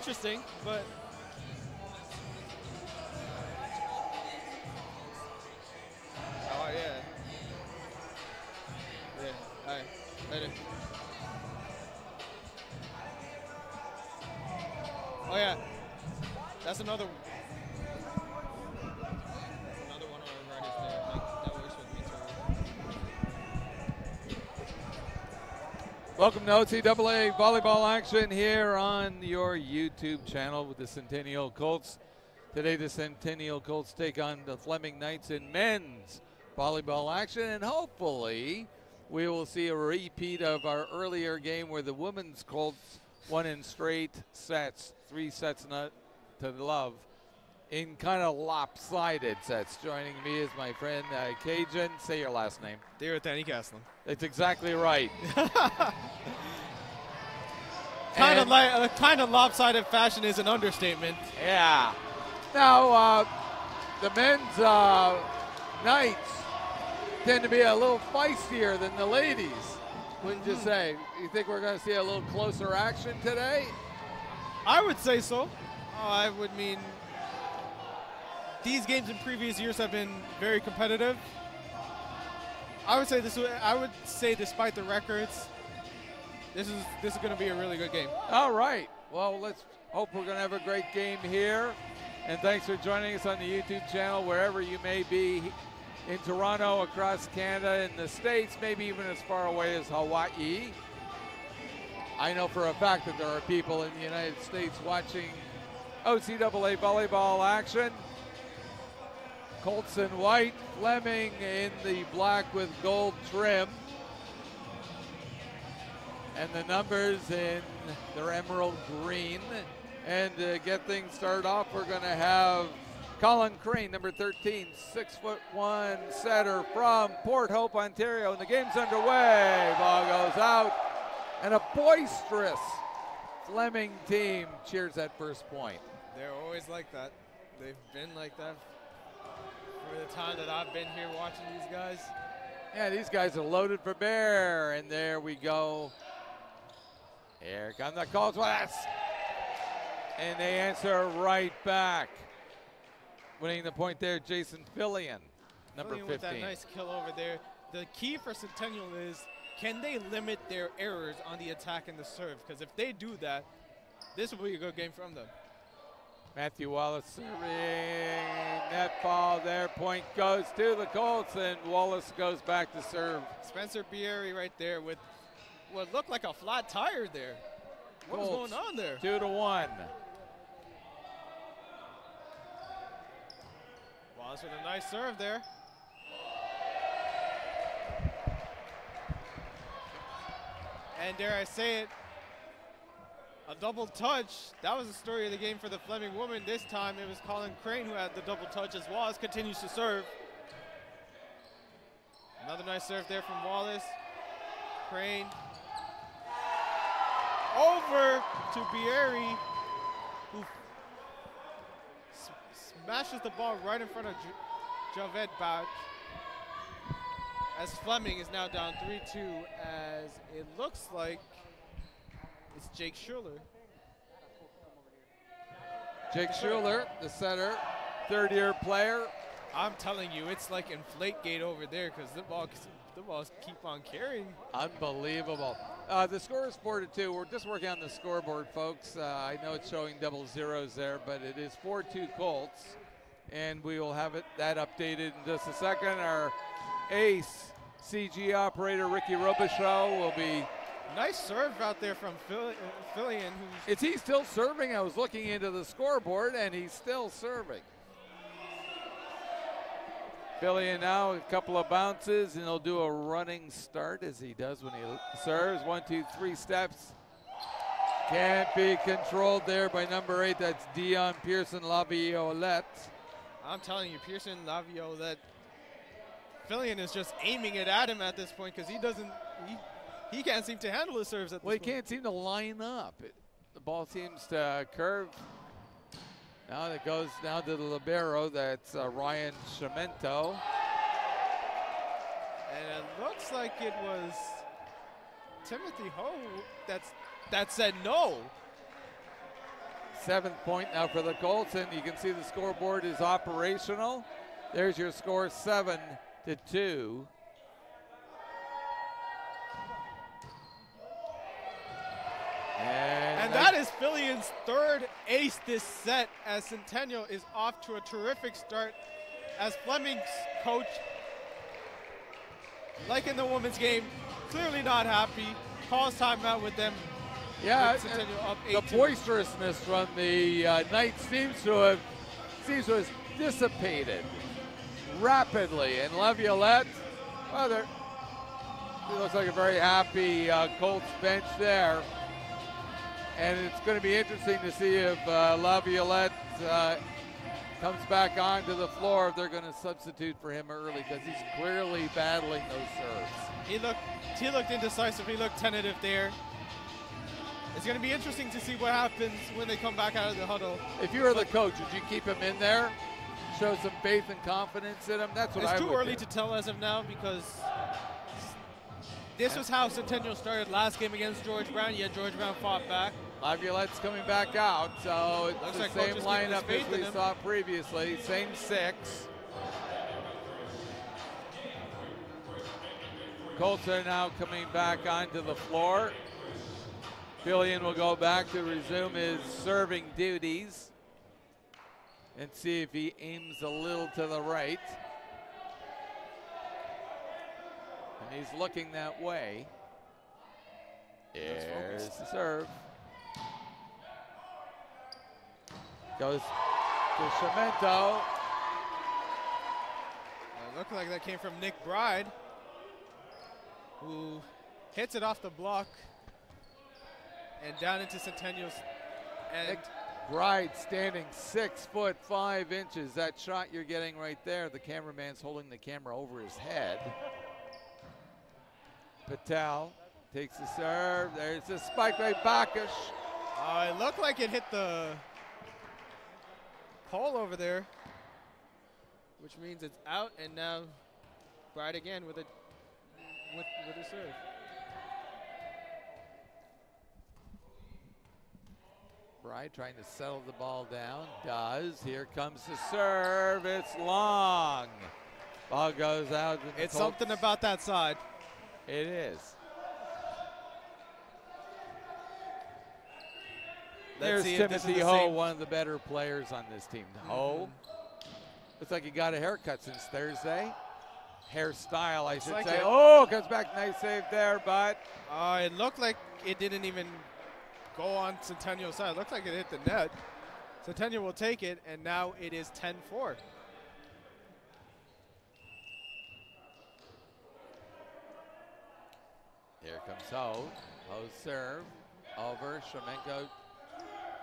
interesting, but oh yeah. Yeah. All right. Later. Oh yeah. That's another one of our writers there. That works with me too. Welcome to OCAA volleyball action here on your YouTube channel with the Centennial Colts. Today the Centennial Colts take on the Fleming Knights in men's volleyball action, and hopefully we will see a repeat of our earlier game where the women's Colts won in straight sets, 3 sets to love, in kind of lopsided sets. Joining me is my friend Cajun. Say your last name. David Castlin. That's exactly right. Kind of lopsided fashion is an understatement. Yeah. Now, the men's Knights tend to be a little feistier than the ladies, wouldn't you say? You think we're going to see a little closer action today? I would say so. I would mean these games in previous years have been very competitive. I would say despite the records, this is going to be a really good game. All right. Well, let's hope we're going to have a great game here. And thanks for joining us on the YouTube channel, wherever you may be, in Toronto, across Canada, in the States, maybe even as far away as Hawaii. I know for a fact that there are people in the United States watching OCAA volleyball action. Colts in white, Fleming in the black with gold trim. And the numbers in their emerald green. And to get things started off, we're going to have Colin Crane, number 13, 6'1" setter from Port Hope, Ontario. And the game's underway. Ball goes out. And a boisterous Fleming team cheers at first point. They're always like that. They've been like that for the time that I've been here watching these guys. Yeah, these guys are loaded for bear. And there we go. Here come the Colts. And they answer right back. Winning the point there, Jason Fillion, number 15. With that nice kill over there. The key for Centennial is, can they limit their errors on the attack and the serve? Because if they do that, this will be a good game from them. Matthew Wallace serving, net ball there. Point goes to the Colts, and Wallace goes back to serve. Spencer Bieri right there with what looked like a flat tire there. What was going on there? 2-1. Wallace with a nice serve there. And dare I say it, a double touch. That was the story of the game for the Fleming woman. This time it was Colin Crane who had the double touch as Wallace continues to serve. Another nice serve there from Wallace. Crane. Over to Bieri, who smashes the ball right in front of Javed Bach. As Fleming is now down 3-2, as it looks like it's Jake Schuler. Jake Schuler, the setter, third-year player. I'm telling you, it's like Inflategate over there because the balls keep on carrying. Unbelievable. The score is 4-2. We're just working on the scoreboard, folks. I know it's showing double zeros there, but it is 4-2 Colts, and we will have that updated in just a second. Our ace CG operator, Ricky Robichaud, will be... Nice serve out there from Fillion. Is he still serving? I was looking into the scoreboard, and he's still serving. Fillion now, a couple of bounces, and he'll do a running start as he does when he serves. 1, 2, 3 steps. Can't be controlled there by number 8. That's Dion Pearson Laviolette. I'm telling you, Pearson Laviolette, Fillion is just aiming it at him at this point because he can't seem to handle his serves at this point. He can't seem to line up. The ball seems to curve. Now it goes down to the libero. That's Ryan Cimento. And it looks like it was Timothy Ho that said no. 7th point now for the Colts, and you can see the scoreboard is operational. There's your score, 7-2. And that is Fillion's third ace this set, as Centennial is off to a terrific start, as Fleming's coach, like in the women's game, clearly not happy, calls timeout with them. Yeah, with Centennial up the 8-2. boisterousness from the Knights seems to have dissipated rapidly. And Laviolette, well, it looks like a very happy Colts bench there. And it's going to be interesting to see if Laviolette comes back onto the floor, if they're going to substitute for him early, because he's clearly battling those serves. He looked indecisive. He looked tentative there. It's going to be interesting to see what happens when they come back out of the huddle. If you were the coach, would you keep him in there? Show some faith and confidence in him? That's what I would do. It's too early to tell as of now, because this was how Centennial started last game against George Brown. Yeah, George Brown fought back. Laviolette's coming back out, so it's Looks the like same Coach is lineup keeping his as faith we in him. saw previously. Same 6. Colts are now coming back onto the floor. Fillion will go back to resume his serving duties and see if he aims a little to the right. And he's looking that way. There's the serve. Goes to Cemento. It looked like that came from Nick Bride, who hits it off the block and down into Centennial's. And Nick Bride standing 6'5". That shot you're getting right there, the cameraman's holding the camera over his head. Patel takes the serve. There's the spike by Bacchus. it looked like it hit the pole over there, which means it's out, and now Bride again with a serve. Bride trying to settle the ball down. Does. Here comes the serve. It's long. Ball goes out. It's something about that side. It is. There's Timothy Ho, one of the better players on this team. Ho. Looks like he got a haircut since Thursday. Hairstyle, I should say. Oh, comes back. Nice save there, but. It looked like it didn't even go on Centennial's side. It looked like it hit the net. Centennial will take it, and now it is 10-4. Here comes Ho. Ho's serve. Over. Shemenko.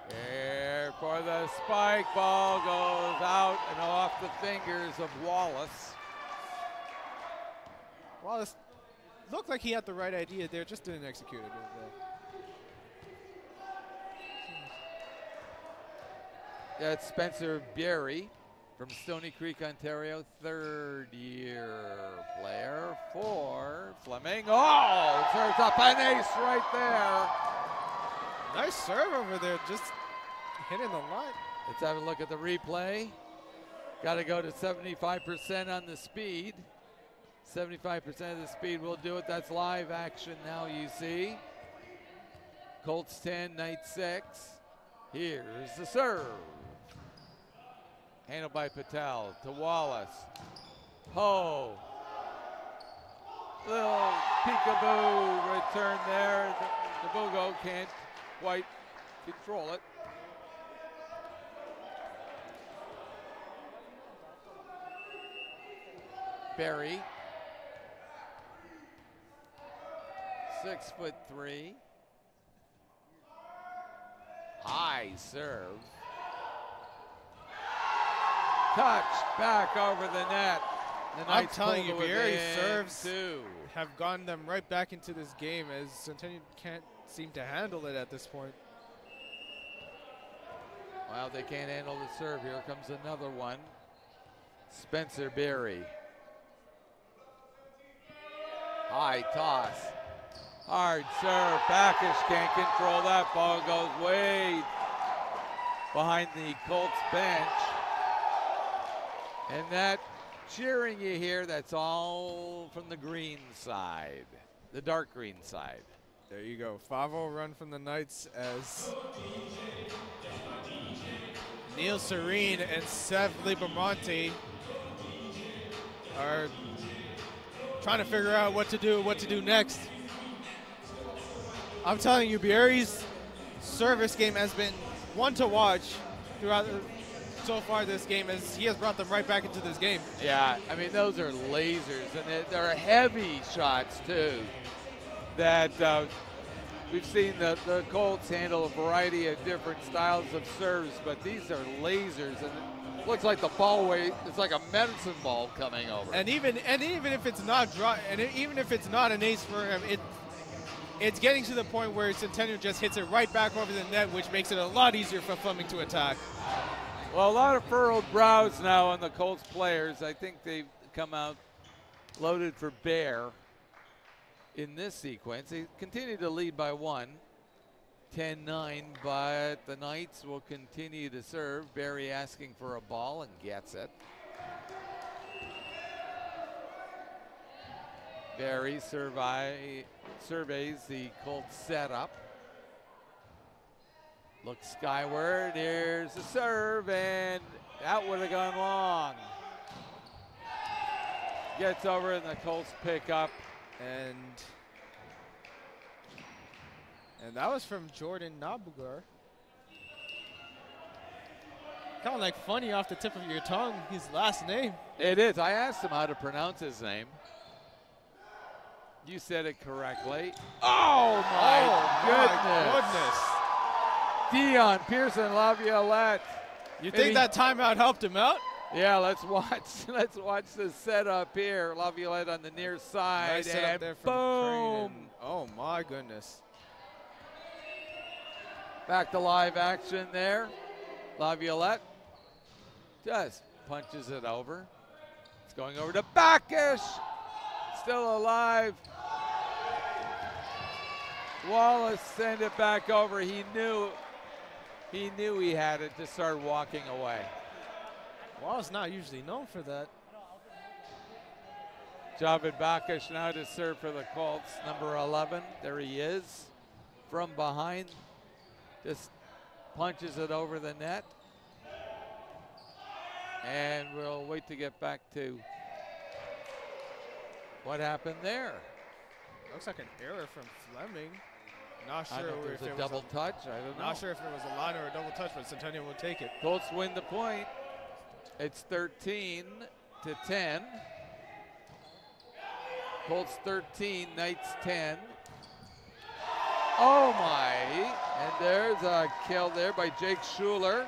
Here for the spike. Ball goes out and off the fingers of Wallace. Wallace looked like he had the right idea there, just didn't execute it. That's Spencer Berry from Stony Creek, Ontario, third-year player for Fleming. Oh, serves up an ace right there. Nice serve over there, just hitting the line. Let's have a look at the replay. Got to go to 75% on the speed. 75% of the speed will do it. That's live action now, you see. Colts 10, Knights 6. Here's the serve. Handled by Patel to Wallace. Ho. Little peekaboo return there. The Bugo can't quite control it. Berry. 6'3". High serve. Touched back over the net. I'm telling you, Berry's serves two. have gotten them right back into this game, as Centennial can't seem to handle it at this point. Well, they can't handle the serve. Here comes another one. Spencer Berry. High toss. Hard serve. Bacchus can't control that. Ball goes way behind the Colts bench. And that cheering you hear, that's all from the green side, the dark green side. There you go. 5-0 run from the Knights as Neil Serene and Seth Libamonte are trying to figure out what to do next. I'm telling you, Bieri's service game has been one to watch throughout so far this game, as he has brought them right back into this game. Yeah, I mean, those are lasers, and they're heavy shots, too, that we've seen the Colts handle a variety of different styles of serves, but these are lasers, and it looks like the ball weight, it's like a medicine ball coming over. And even if it's not even if it's not an ace for him, it's getting to the point where Centennial just hits it right back over the net, which makes it a lot easier for Fleming to attack. Well, a lot of furrowed brows now on the Colts players. I think they've come out loaded for bear in this sequence. They continue to lead by 1, 10-9, but the Knights will continue to serve. Barry asking for a ball and gets it. Barry surveys the Colts setup. Looks skyward, here's the serve, and that would have gone long. Gets over, and the Colts pick up. And that was from Jordan Nabugar. Kind of like funny off the tip of your tongue, his last name. It is. I asked him how to pronounce his name. You said it correctly. Oh, my goodness. Dion Pearson Laviolette. You think that timeout helped him out? Yeah, let's watch. Let's watch the setup here. Laviolette on the near side, nice and there boom! Oh my goodness! Back to live action there. Laviolette just punches it over. It's going over to Bacchus. Still alive. Wallace sent it back over. He knew he had it to start walking away. Wallace not usually known for that. Javid Bacchus now to serve for the Colts, number 11. There he is from behind. Just punches it over the net. And we'll wait to get back to what happened there. Looks like an error from Fleming. Not sure if it was a double touch. I don't know. Not sure if it was a line or a double touch, but Centennial will take it. Colts win the point. It's 13-10. Colts 13, Knights 10. Oh my! And there's a kill there by Jake Schuler.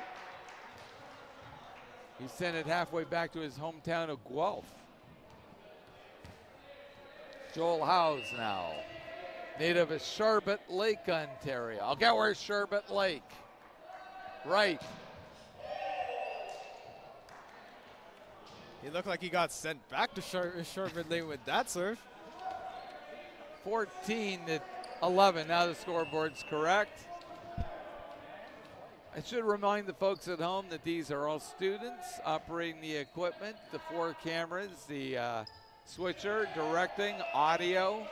He sent it halfway back to his hometown of Guelph. Joel Howes now, native of Sharbot Lake, Ontario. I'll get where's Sharbot Lake. Right. He looked like he got sent back to Sharbot Lake with that serve. 14-11. Now the scoreboard's correct. I should remind the folks at home that these are all students operating the equipment, the 4 cameras, the switcher, directing, audio,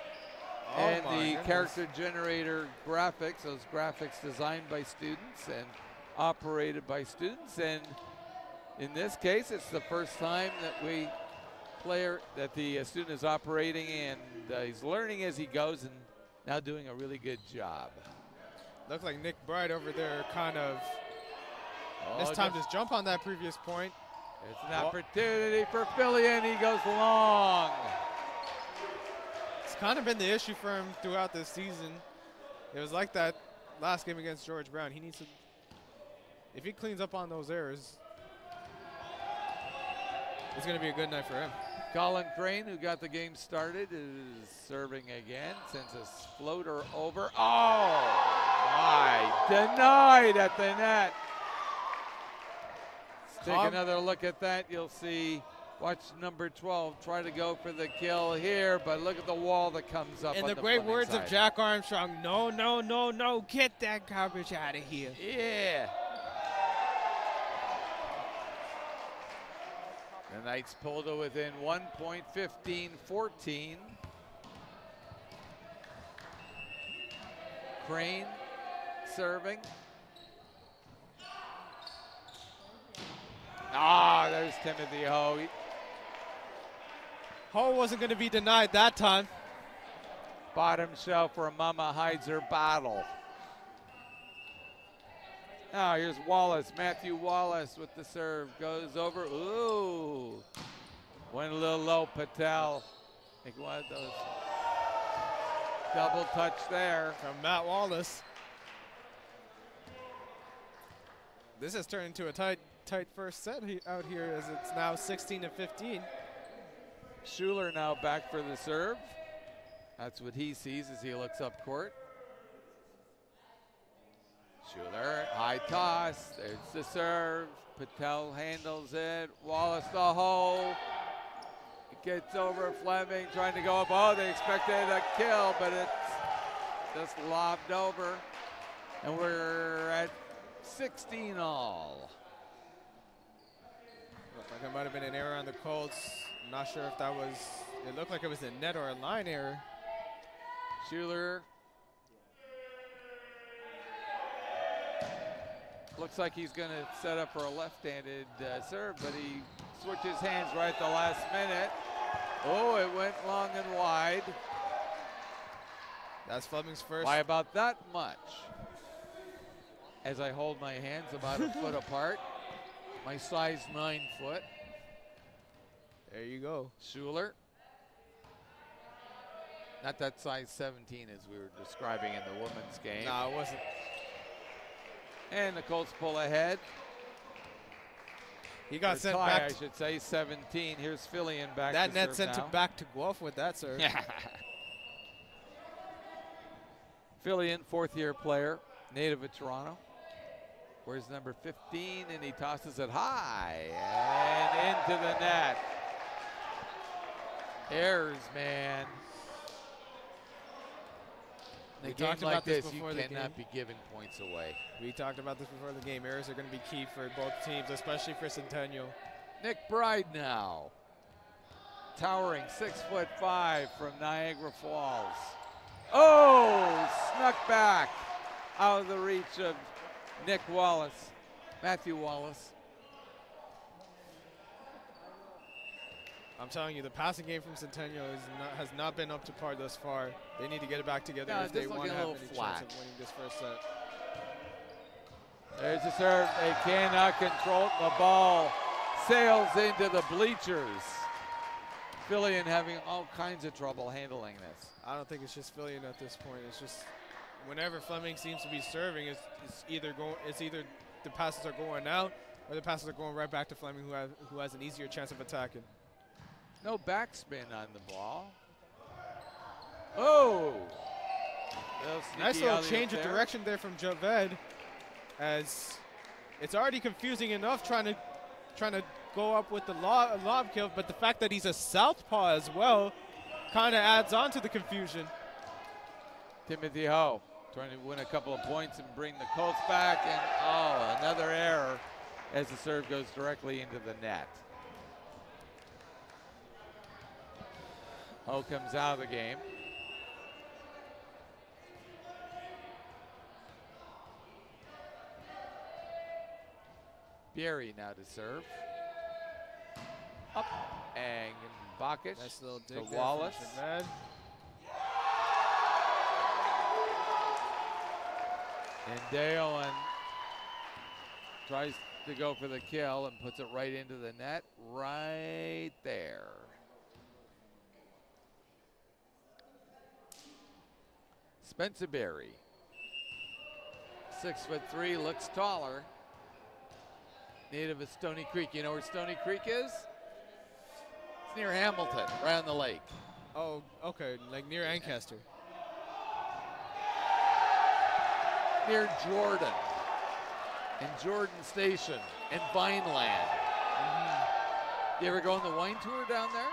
and the character generator graphics, those graphics designed by students and operated by students. And in this case, it's the first time that the student is operating, and he's learning as he goes and now doing a really good job. Looked like Nick Bright over there kind of missed time to jump on that previous point. It's an opportunity for Philly, and he goes long. It's kind of been the issue for him throughout this season. It was like that last game against George Brown. He needs to, if he cleans up on those errors, it's going to be a good night for him. Colin Crane, who got the game started, is serving again. Sends a floater over. Oh, my. Denied at the net. Let's take another look at that. You'll see, watch number 12 try to go for the kill here, but look at the wall that comes up. In on the the great words side of Jack Armstrong, no, no, no, no, get that garbage out of here. Yeah. The Knights pulled to within 1 point, 15-14. Crane serving. Ah, there's Timothy Ho. Ho wasn't going to be denied that time. Bottom shelf where Mama hides her bottle. Now here's Wallace, Matthew Wallace with the serve. Goes over, ooh. Went a little low, Patel. I think one of those. Double touch there. From Matt Wallace. This has turned into a tight first set out here as it's now 16-15. Schuler now back for the serve. That's what he sees as he looks up court. Schuler, high toss. There's the serve. Patel handles it. Wallace the hole. It gets over Fleming trying to go up. Oh, they expected a kill, but it's just lobbed over. And we're at 16 all. Looked like it might have been an error on the Colts. I'm not sure if that was, it looked like it was a net or a line error. Schuler. Looks like he's going to set up for a left-handed serve, but he switches hands right at the last minute. Oh, it went long and wide. That's Fleming's first. By about that much. As I hold my hands about a foot apart. My size 9 foot. There you go. Schuler. Not that size 17 as we were describing in the women's game. No, it wasn't. And the Colts pull ahead. He got sent tie, back. I should say, 17. Here's Fillion back that to net serve sent now. him back to Guelph with that serve. Fillion, fourth-year player, native of Toronto. Where's number 15? And he tosses it high and into the net. Errors, man. In a game like this, you cannot be giving points away. We talked about this before the game. Errors are going to be key for both teams, especially for Centennial. Nick Bride now. Towering 6'5" from Niagara Falls. Oh, snuck back out of the reach of Nick Wallace, Matthew Wallace. I'm telling you, the passing game from Centennial has not been up to par thus far. They need to get it back together if they want to have any chance of winning this first set. There's the serve. They cannot control it. The ball sails into the bleachers. Fillion having all kinds of trouble handling this. I don't think it's just Fillion at this point. It's just whenever Fleming seems to be serving, it's either the passes are going out or the passes are going right back to Fleming, who has an easier chance of attacking. No backspin on the ball. Oh! Nice little change of direction there from Javed, as it's already confusing enough trying to go up with the lob kill, but the fact that he's a southpaw as well kind of adds on to the confusion. Timothy Ho trying to win a couple of points and bring the Colts back, and oh, another error as the serve goes directly into the net. Ho comes out of the game. Bierry now to serve. Up and Bakic nice little dig to Wallace. And Dale tries to go for the kill and puts it right into the net, right there. Spencer Berry, 6'3", looks taller. Native of Stony Creek. You know where Stony Creek is? It's near Hamilton, right on the lake. Oh, okay, like near Ancaster. Near Jordan, and Jordan Station, and Vineland. You ever go on the wine tour down there?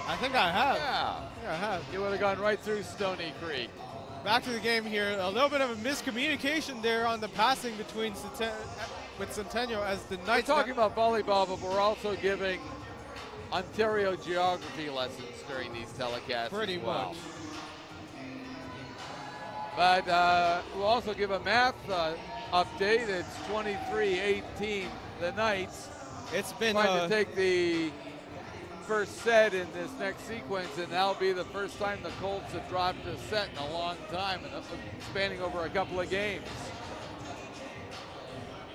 I think I have. Yeah. I have. You would have gone right through Stony Creek. Back to the game here. A little bit of a miscommunication there on the passing between with Centennial as the Knights. We're talking about volleyball, but we're also giving Ontario geography lessons during these telecasts. Pretty as well. much. But we'll also give a math update. It's 23-18, the Knights. It's been Trying to take the first set in this next sequence, and that'll be the first time the Colts have dropped a set in a long time, and spanning over a couple of games.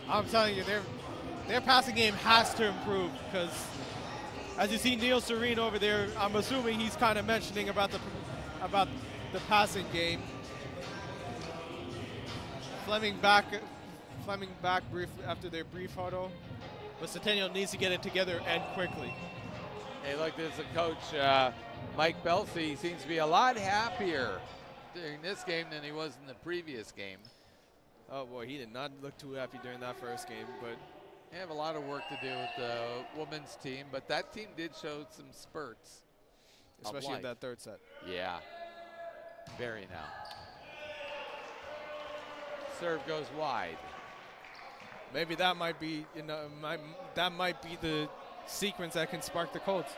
I'm telling you, their passing game has to improve because, as you see Neil Serene over there, I'm assuming he's kind of mentioning about the passing game. Fleming back brief after their brief huddle, but Centennial needs to get it together and quickly. Hey, look, there's a coach, Mike Belsey, seems to be a lot happier during this game than he was in the previous game. Oh boy, he did not look too happy during that first game, but They have a lot of work to do with the women's team, but that team did show some spurts. especially in that third set. Yeah, very now. Serve goes wide. Maybe that might be, that might be the sequence that can spark the Colts.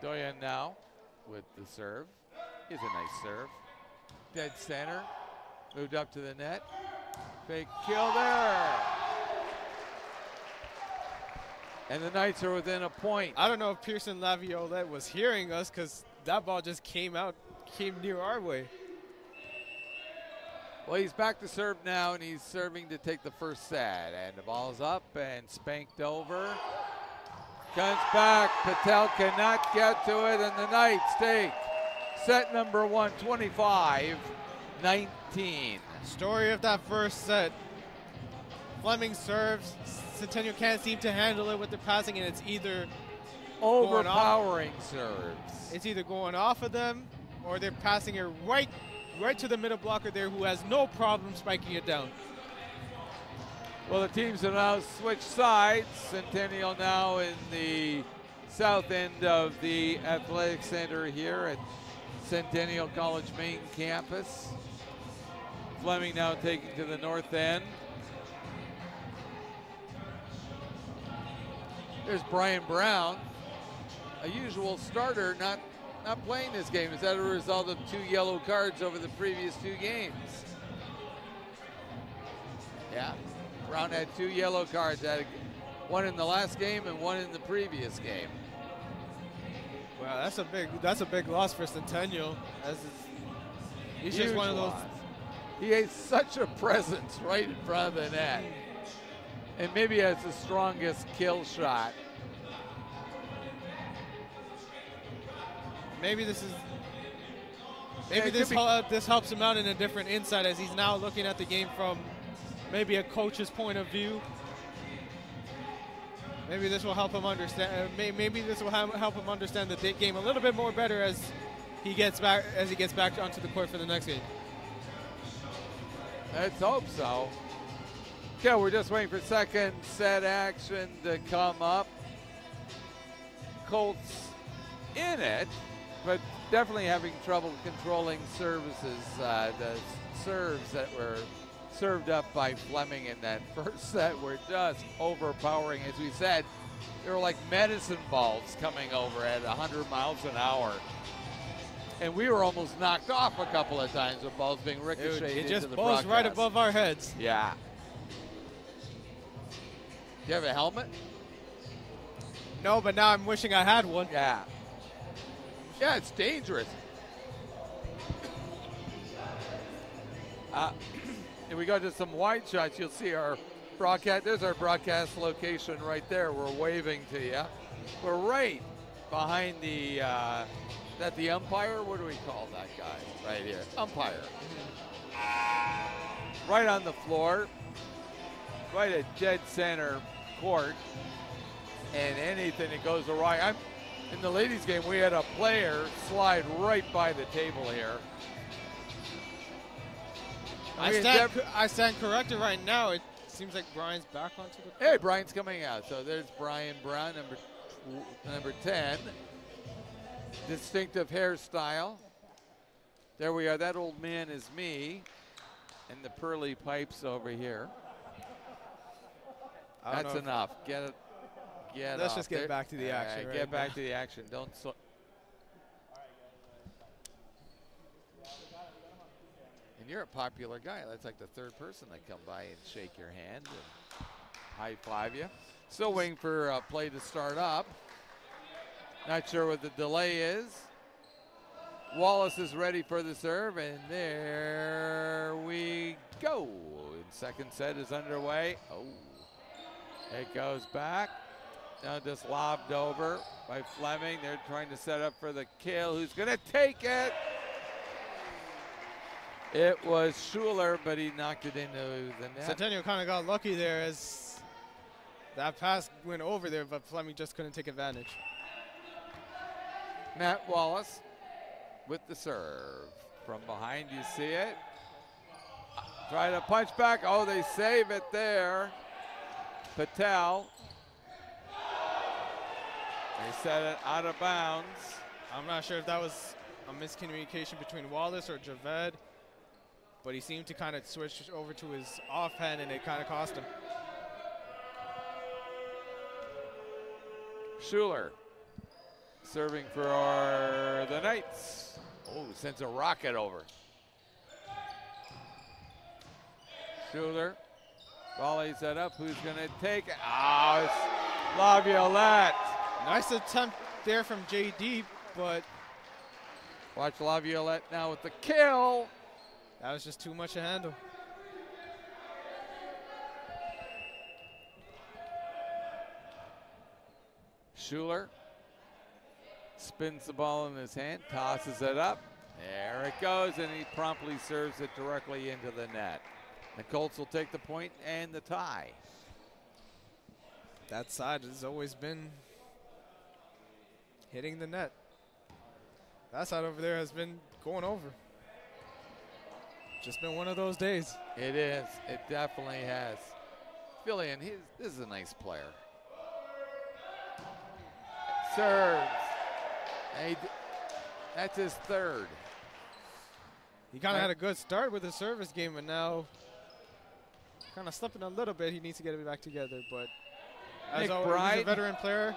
Doyen now with the serve. Here's a nice serve. Dead center. Moved up to the net. Fake kill there. And the Knights are within a point. I don't know if Pearson Laviolette was hearing us because that ball just came near our way. Well, he's back to serve now, and he's serving to take the first set. And the ball's up and spanked over. Comes back. Patel cannot get to it, and the Knights take set number one, 25-19. Story of that first set. Fleming serves. Centennial can't seem to handle it with the passing, and it's either overpowering serves. It's either going off of them, or they're passing it right to the middle blocker there, who has no problem spiking it down. Well, the teams have now switched sides. Centennial now in the south end of the athletic center here at Centennial College main campus. Fleming now taking to the north end. There's Brian Brown, a usual starter, not playing this game. Is that a result of 2 yellow cards over the previous 2 games? Yeah, Brown had 2 yellow cards, had one in the last game and one in the previous game. Wow, that's a big loss for Centennial. He's just one of those. He has such a presence right in front of the net, and maybe has the strongest kill shot. Maybe this helps him out in a different insight, as he's now looking at the game from maybe a coach's point of view. Maybe this will help him understand. Maybe this will help him understand the game a little bit more better as he gets back onto the court for the next game. Let's hope so. Okay, we're just waiting for second set action to come up. Colts in it, but definitely having trouble controlling services. The serves that were served up by Fleming in that first set were just overpowering. As we said, they were like medicine balls coming over at 100 miles an hour. And we were almost knocked off a couple of times with balls being ricocheted It just into the buzzed broadcast. right above our heads. Yeah. Do you have a helmet? No, but now I'm wishing I had one. Yeah. Yeah, it's dangerous. If we go to some wide shots, you'll see our broadcast. There's our broadcast location right there. We're waving to you. We're right behind the, that the umpire? What do we call that guy right here? Umpire. Right on the floor. Right at dead center court. And anything that goes awry. In the ladies' game, we had a player slide right by the table here. I stand corrected right now. It seems like Brian's back onto the court. Hey, Brian's coming out. So there's Brian Brown, number 10. Distinctive hairstyle. There we are. That old man is me. And the pearly pipes over here. That's enough. Get it. Let's just get back to the action. Get back to the action. Don't. And you're a popular guy. That's like the third person that come by and shake your hand and high five you. Still waiting for play to start up. Not sure what the delay is. Wallace is ready for the serve, and there we go. And second set is underway. Oh, it goes back. Now just lobbed over by Fleming. They're trying to set up for the kill. Who's going to take it? It was Schuler, but he knocked it into the net. Centennial kind of got lucky there as that pass went over there, but Fleming just couldn't take advantage. Matt Wallace with the serve. From behind, you see it. Try to punch back. Oh, they save it there. Patel. They set it out of bounds. I'm not sure if that was a miscommunication between Wallace or Javed, but he seemed to kind of switch over to his offhand, and it kind of cost him. Schuler serving for the Knights. Oh, sends a rocket over. Schuler volleys that up. Who's going to take it? Oh, it's Laviolette. Nice attempt there from JD, but watch Laviolette now with the kill. That was just too much to handle. Schuler spins the ball in his hand, tosses it up. There it goes, and he promptly serves it directly into the net. The Colts will take the point and the tie. That side has always been hitting the net. That side over there has been going over. Just been one of those days. It is. It definitely has. Fillion, this is a nice player. Serves. That's his third. He kind of had a good start with his service game, but now kind of slipping a little bit. He needs to get it back together, but as always, he's a veteran player.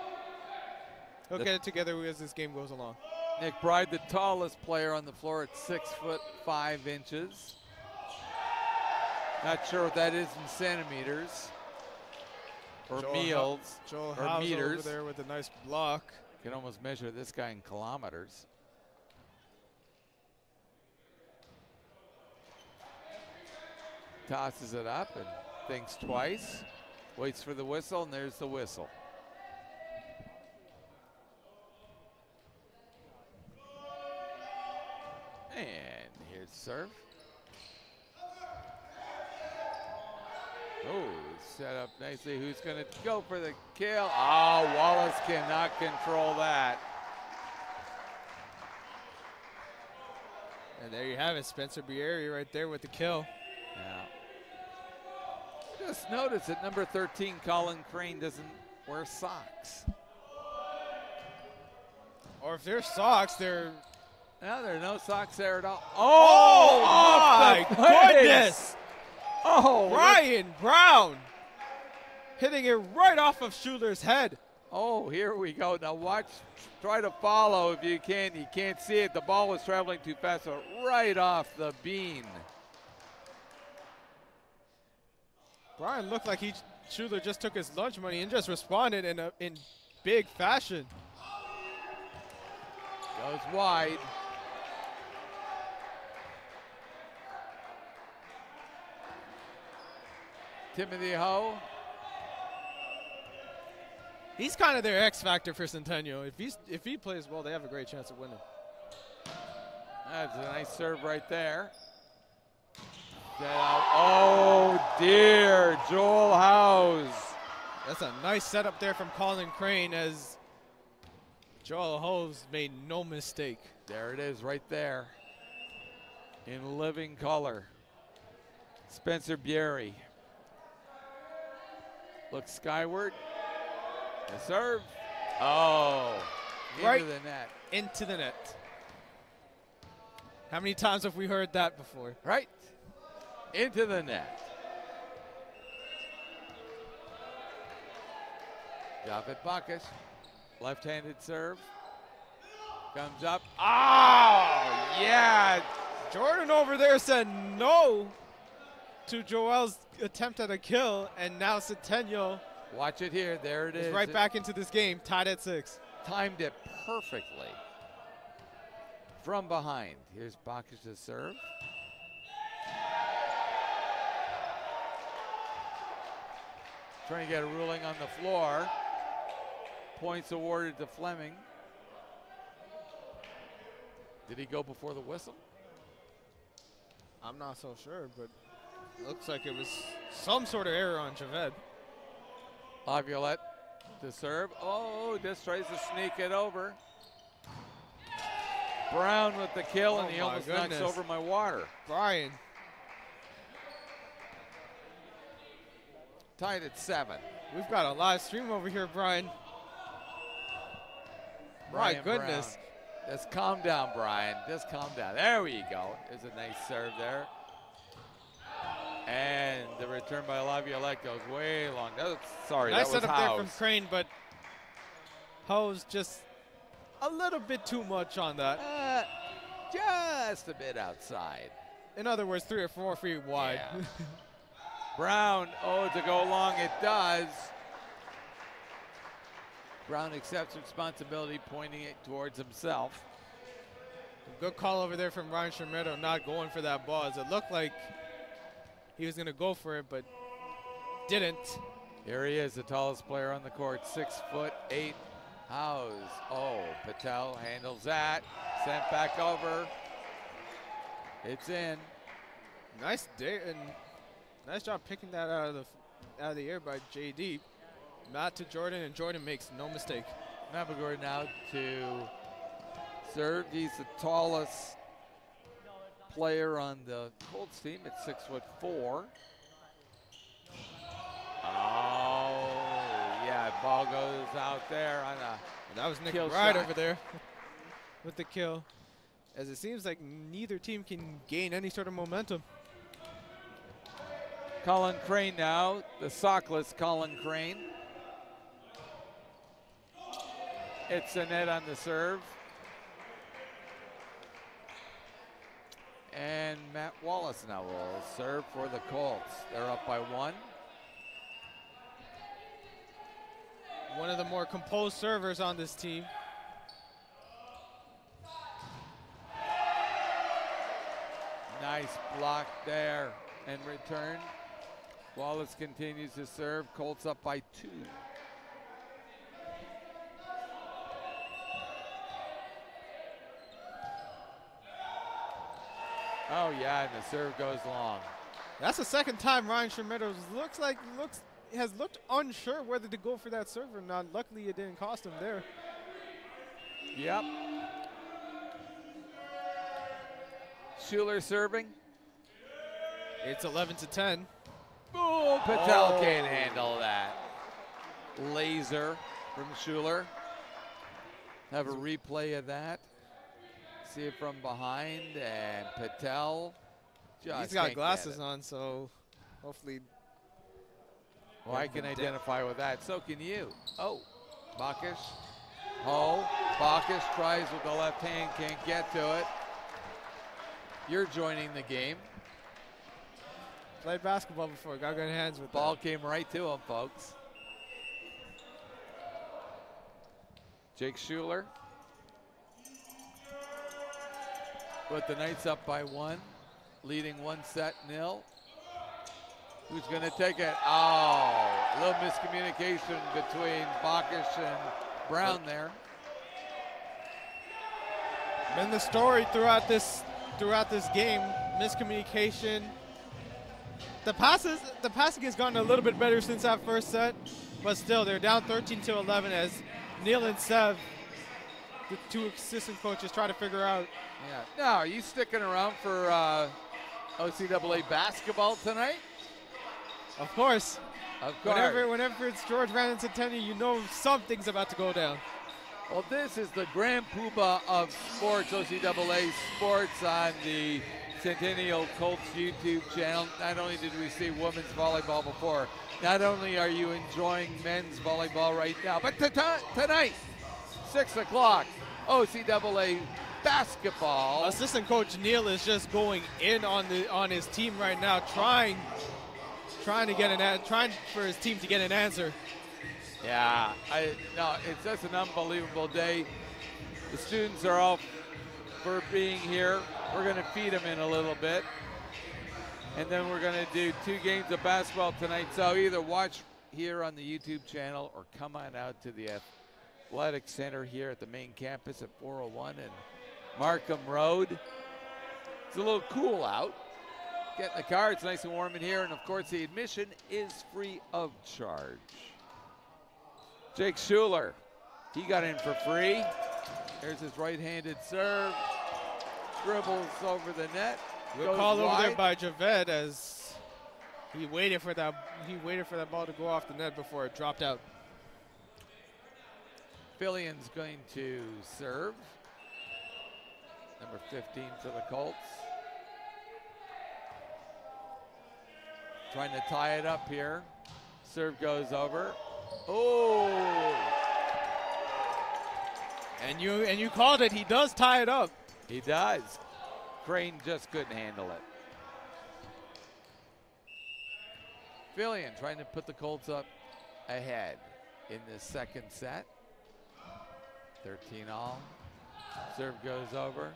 He'll get it together as this game goes along. Nick Bride, the tallest player on the floor at 6'5". Not sure what that is in centimeters or meters. Joel House over there with a nice block. You can almost measure this guy in kilometers. Tosses it up and thinks twice. Waits for the whistle, and there's the whistle. And here's serve. Oh, set up nicely. Who's going to go for the kill? Oh, Wallace cannot control that. And there you have it, Spencer Bieri right there with the kill. Yeah. Just notice that number 13, Colin Crane, doesn't wear socks. Or if there's socks, they're... No, there are no socks there at all. Oh my goodness! Oh, Ryan Brown hitting it right off of Schuler's head. Oh, here we go. Now watch, try to follow if you can. You can't see it. The ball was traveling too fast, so right off the bean. Brian looked like Schuler just took his lunch money and just responded in big fashion. Goes wide. Timothy Ho. He's kind of their X factor for Centennial. If he plays well, they have a great chance of winning. That's a nice serve right there. Oh dear, Joel House. That's a nice setup there from Colin Crane as Joel House made no mistake. There it is right there in living color. Spencer Bieri looks skyward. The serve. Oh, right into the net. Into the net. How many times have we heard that before? Right into the net. Off at Bacchus. Left-handed serve. Comes up. Oh, yeah. Jordan over there said no to Joel's attempt at a kill, and now Centennial Watch it here. There it is. Right back into this game, tied at 6. Timed it perfectly. From behind. Here's Bacchus' serve. Trying to get a ruling on the floor. Points awarded to Fleming. Did he go before the whistle? I'm not so sure, but looks like it was some sort of error on Javed. Laviolette to serve. Oh, just tries to sneak it over. Brown with the kill, and he almost knocks over my water. Brian. Tied at 7. We've got a live stream over here, Brian. My goodness. Brown. Just calm down, Brian. Just calm down. There we go. There's a nice serve there. And the return by Laviolette goes way long. Sorry, nice that was setup Howes. there from Crane, but Howes just a little bit too much on that. Just a bit outside. In other words, 3 or 4 feet wide. Yeah. Brown, to go long it does. Brown accepts responsibility, pointing it towards himself. Good call over there from Ryan Shermetto, not going for that ball. As it looked like he was going to go for it, but didn't. Here he is, the tallest player on the court, 6'8". Howes. Patel handles that. Sent back over. It's in. Nice day and nice job picking that out of the air by JD. Matt to Jordan, and Jordan makes no mistake. Mabagor now to serve. He's the tallest player on the Colts team at 6'4". Ball goes out there on a that was Nick kill Wright shot. over there with the kill. As it seems like neither team can gain any sort of momentum. Colin Crane now, the sockless Colin Crane. It's a net on the serve. And Matt Wallace now will serve for the Colts. They're up by 1. One of the more composed servers on this team. Nice block there and return. Wallace continues to serve. Colts up by 2. Oh yeah, and the serve goes long. That's the second time Ryan Shermetto has looked unsure whether to go for that serve or not. Luckily, it didn't cost him there. Yep. Schuler serving. It's 11-10. Oh, Patel can't handle that. Laser from Schuler. Have a replay of that. See it from behind, and Patel just he's got glasses on, so hopefully. Well, I can identify with that. So can you. Bacchus. Bacchus tries with the left hand, can't get to it. You're joining the game. Played basketball before, got good hands with Ball came right to him, folks. Jake Schuler. With the Knights up by 1, leading 1-0. Who's going to take it? A little miscommunication between Bacchus and Brown there. Been the story throughout this game. Miscommunication. The passing has gotten a little bit better since that first set, but still they're down 13-11 as Neil and Sev, the 2 assistant coaches, try to figure out. Yeah. Now, are you sticking around for OCAA basketball tonight? Of course. Of course. Whenever it's George Van and Centennial, you know something's about to go down. Well, this is the grand poobah of sports, OCAA sports on the Centennial Colts YouTube channel. Not only did we see women's volleyball before, not only are you enjoying men's volleyball right now, but tonight, 6 o'clock, OCAA basketball. Assistant coach Neal is just going in on his team right now, trying for his team to get an answer. Yeah, it's just an unbelievable day. The students are all for being here. We're going to feed them in a little bit. And then we're going to do 2 games of basketball tonight. So either watch here on the YouTube channel or come on out to the Athletic Center here at the main campus at 401 and Markham Road. It's a little cool out. Get in the car, it's nice and warm in here. And of course the admission is free of charge. Jake Schuler, he got in for free. There's his right-handed serve. Dribbles over the net. Good call over there by Javed as he waited for that ball to go off the net before it dropped out. Fillion's going to serve. Number 15 for the Colts. Trying to tie it up here. Serve goes over. Oh! And you called it. He does tie it up. He does. Crane just couldn't handle it. Fillion trying to put the Colts up ahead in this second set. 13 all. Serve goes over.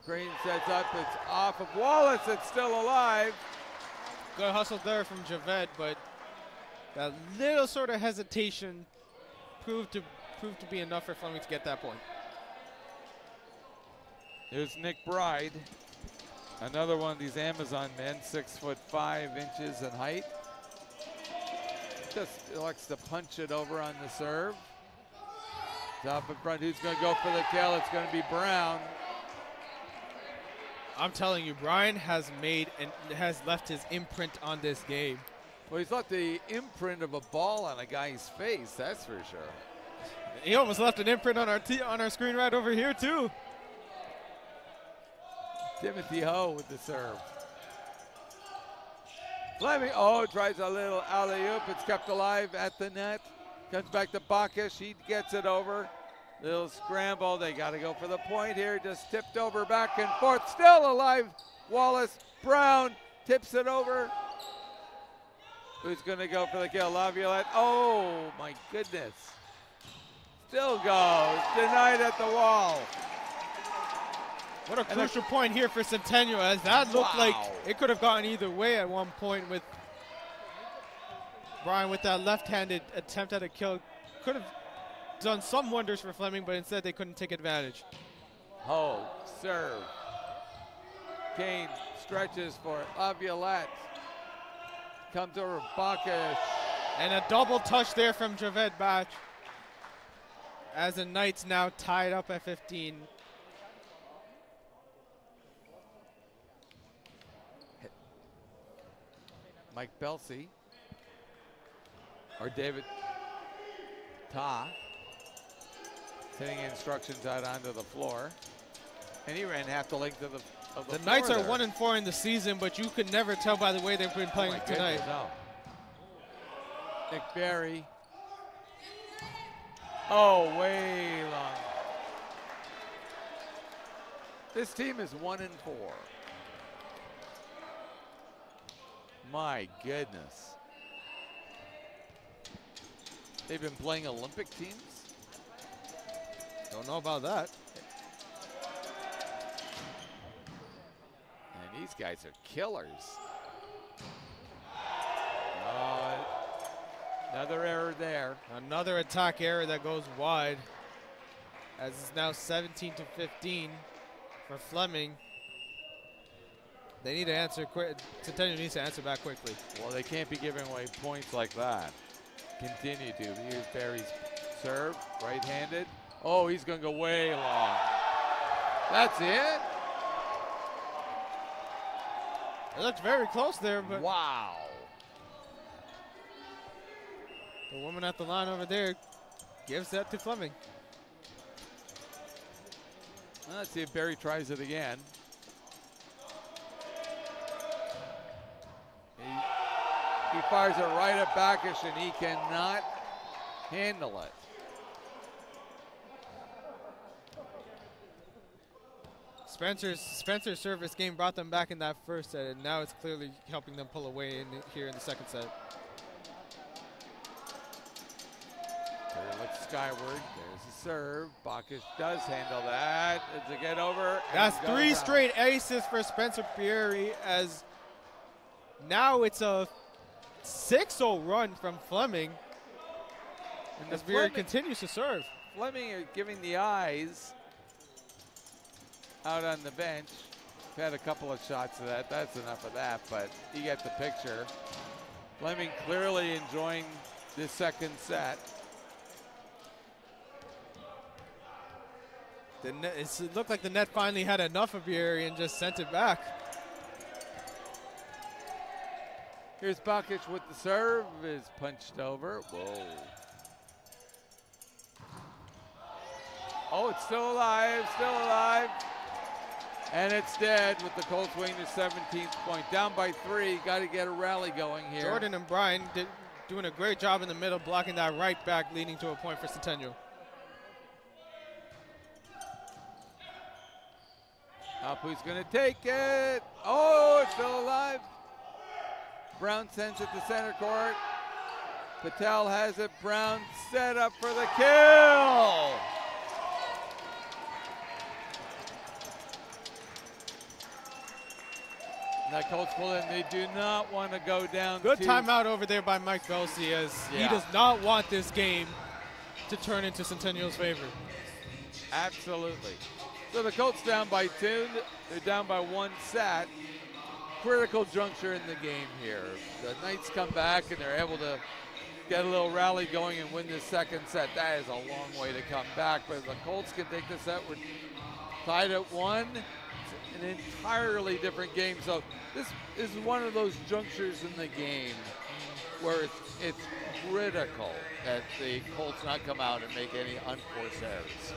Crane sets up. It's off of Wallace. It's still alive. Good hustle there from Javed, but that little sort of hesitation proved to be enough for Fleming to get that point. Here's Nick Bride, another one of these Amazon men, 6'5" in height. Just likes to punch it over on the serve. Top in front, who's going to go for the kill? It's going to be Brown. I'm telling you, Brian has left his imprint on this game. Well, he's left the imprint of a ball on a guy's face, that's for sure. He almost left an imprint on our screen right over here too. Timothy Ho with the serve. Fleming, tries a little alley-oop. It's kept alive at the net. Comes back to Bacchus. He gets it over. Little scramble. They got to go for the point here. Just tipped over back and forth. Still alive. Wallace. Brown tips it over. Who's going to go for the kill? Laviolette. Oh, my goodness. Still goes. Denied at the wall. What a crucial point here for Centennial, as that looked like it could have gone either way at one point with Brian with that left-handed attempt at a kill. Could have done some wonders for Fleming, but instead they couldn't take advantage. Serve. Kane stretches for it. Laviolette. Comes over Bacchus. And a double touch there from Javed Batch, as the Knights now tied up at 15. Mike Belsey, or David Ta, sending instructions out onto the floor. And he ran half the length of the floor. The Knights are there. 1-4 in the season, but you could never tell by the way they've been playing tonight. No. Nick Berry. Way long. This team is 1-4. My goodness. They've been playing Olympic teams? Don't know about that. And these guys are killers. Another error there. Another attack error that goes wide, as it's now 17-15 for Fleming. They need to answer quick. Centennial needs to answer back quickly. Well, they can't be giving away points like that. Continue to. Here's Barry's serve, right-handed. He's going to go way long. That's it? It looks very close there, but wow. The woman at the line over there gives that to Fleming. Let's see if Barry tries it again. He fires it right at Bacchus, and he cannot handle it. Spencer's service game brought them back in that first set, and now it's clearly helping them pull away here in the second set. Barry looks skyward. There's the serve. Bacchus does handle that. It's a get over. That's 3 straight aces for Spencer Pieri, as now it's a 6-0 run from Fleming. And as Pieri continues to serve. Fleming are giving the eyes out on the bench. We've had a couple of shots of that. That's enough of that, but you get the picture. Fleming clearly enjoying this second set. It looked like the net finally had enough of Pieri and just sent it back. Here's Bacchus with the serve, is punched over. Whoa. Oh, it's still alive, still alive. And it's dead with the Colts winning the 17th point. Down by 3, got to get a rally going here. Jordan and Brian doing a great job in the middle, blocking that right back, leading to a point for Centennial. Up, who's going to take it? Oh, it's still alive. Brown sends it to center court. Patel has it. Brown set up for the kill. That Colts pull in. They do not want to go down. Good timeout over there by Mike Belsey, as he does not want this game to turn into Centennial's favor. Absolutely. So the Colts down by 2. They're down by 1 set. Critical juncture in the game here. The Knights come back and they're able to get a little rally going and win this second set. That is a long way to come back, but the Colts can take the set. We're tied at 1. It's an entirely different game. So this is one of those junctures in the game where it's critical that the Colts not come out and make any unforced errors.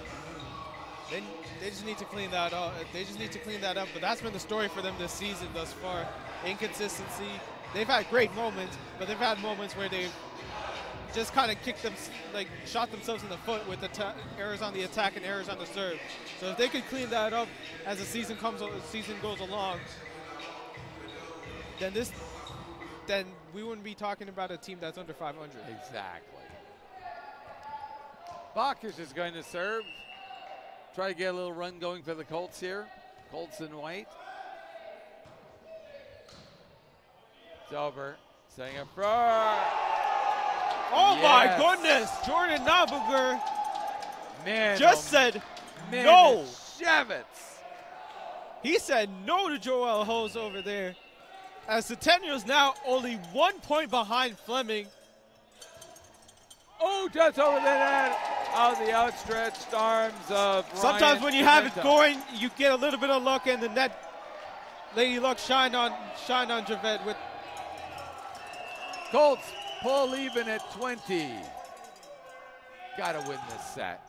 They just need to clean that up. They just need to clean that up. But that's been the story for them this season thus far. Inconsistency. They've had great moments, but they've had moments where they've just kind of kicked them, like shot themselves in the foot with errors on the attack and errors on the serve. So if they could clean that up as the season goes along, then we wouldn't be talking about a team that's under 500. Exactly. Bacchus is going to serve. Try to get a little run going for the Colts here. Colts in white. It's over. Setting up front. Oh my goodness! Jordan Nabuger said no. Shevitz. He said no to Joel Hose over there. As Centennial's now only 1 point behind Fleming. Oh, just over the net. Out the outstretched arms of Ryan. Sometimes when you have it going, you get a little bit of luck, and the net Lady Luck shine on Javed with. Colts pull even at 20. Got to win this set.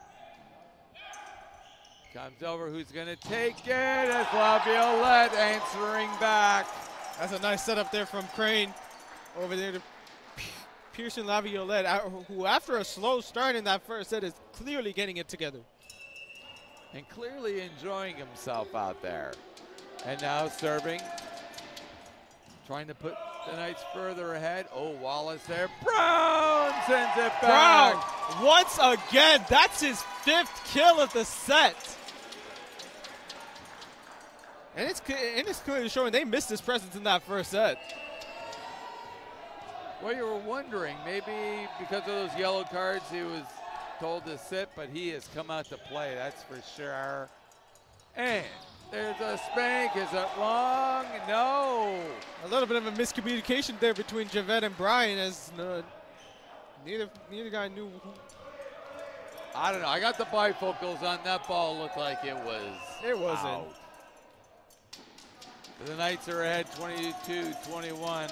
Comes over, who's going to take it? It's Laviolette answering back. That's a nice setup there from Crane over there to Pearson Laviolette, who after a slow start in that first set is clearly getting it together. And clearly enjoying himself out there. And now serving. Trying to put the Knights further ahead. Oh, Wallace there. Brown sends it back. Brown, once again, that's his 5th kill of the set. And it's clearly showing they missed his presence in that first set. Well, you were wondering, maybe because of those yellow cards he was told to sit, but he has come out to play, that's for sure. And there's a spank. Is it long? No. A little bit of a miscommunication there between Javed and Brian, as neither guy knew who. I don't know. I got the bifocals on that ball. Looked like it was. It wasn't. Out. The Knights are ahead 22-21.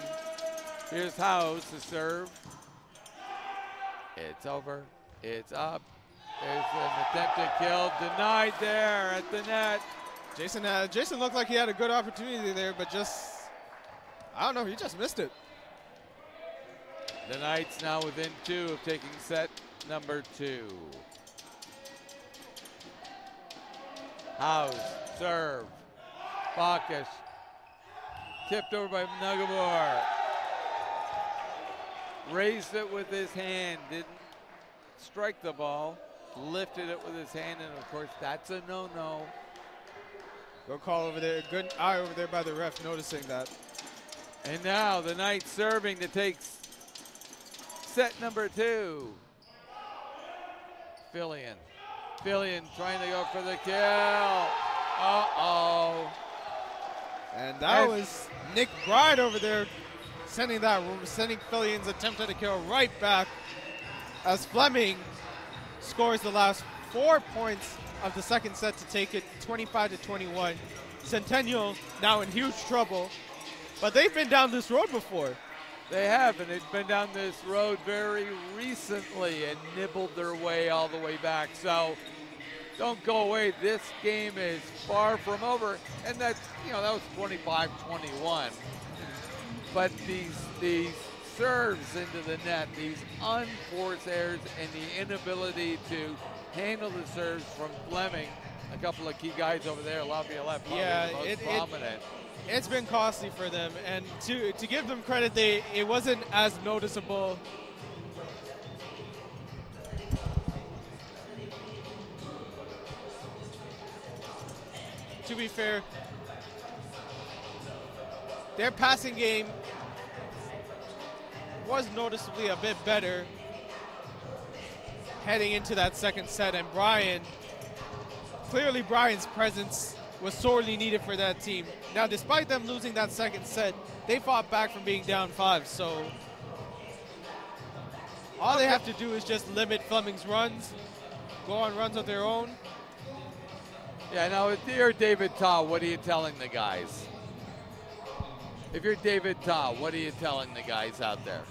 Here's House to serve. It's over. It's up. There's an attempted kill, denied there at the net. Jason looked like he had a good opportunity there, but I don't know, he just missed it. The Knights now within 2 of taking set number 2. House, serve, Bacchus, tipped over by Nugabor. Raised it with his hand, didn't strike the ball, lifted it with his hand, and of course that's a no-no. Good call over there, good eye over there by the ref noticing that. And now the Knights serving to take set number 2. Fillion trying to go for the kill. Uh-oh. And that was Nick Bride over there sending Fillion's attempt at a kill right back as Fleming scores the last 4 points of the second set to take it 25-21. Centennial now in huge trouble, but they've been down this road before. They have, and they've been down this road very recently and nibbled their way all the way back. So don't go away. This game is far from over, and that's, that was 25-21. But these serves into the net, these unforced errors, and the inability to handle the serves from Fleming, a couple of key guys over there, Laviolette probably the most prominent. It's been costly for them, and to give them credit, it wasn't as noticeable. To be fair, their passing game was noticeably a bit better heading into that second set, and clearly Brian's presence was sorely needed for that team. Now, despite them losing that second set, they fought back from being down 5, so all they have to do is just limit Fleming's runs, go on runs of their own. Yeah, now, if you're David Taw, what are you telling the guys? If you're David Taw, what are you telling the guys out there?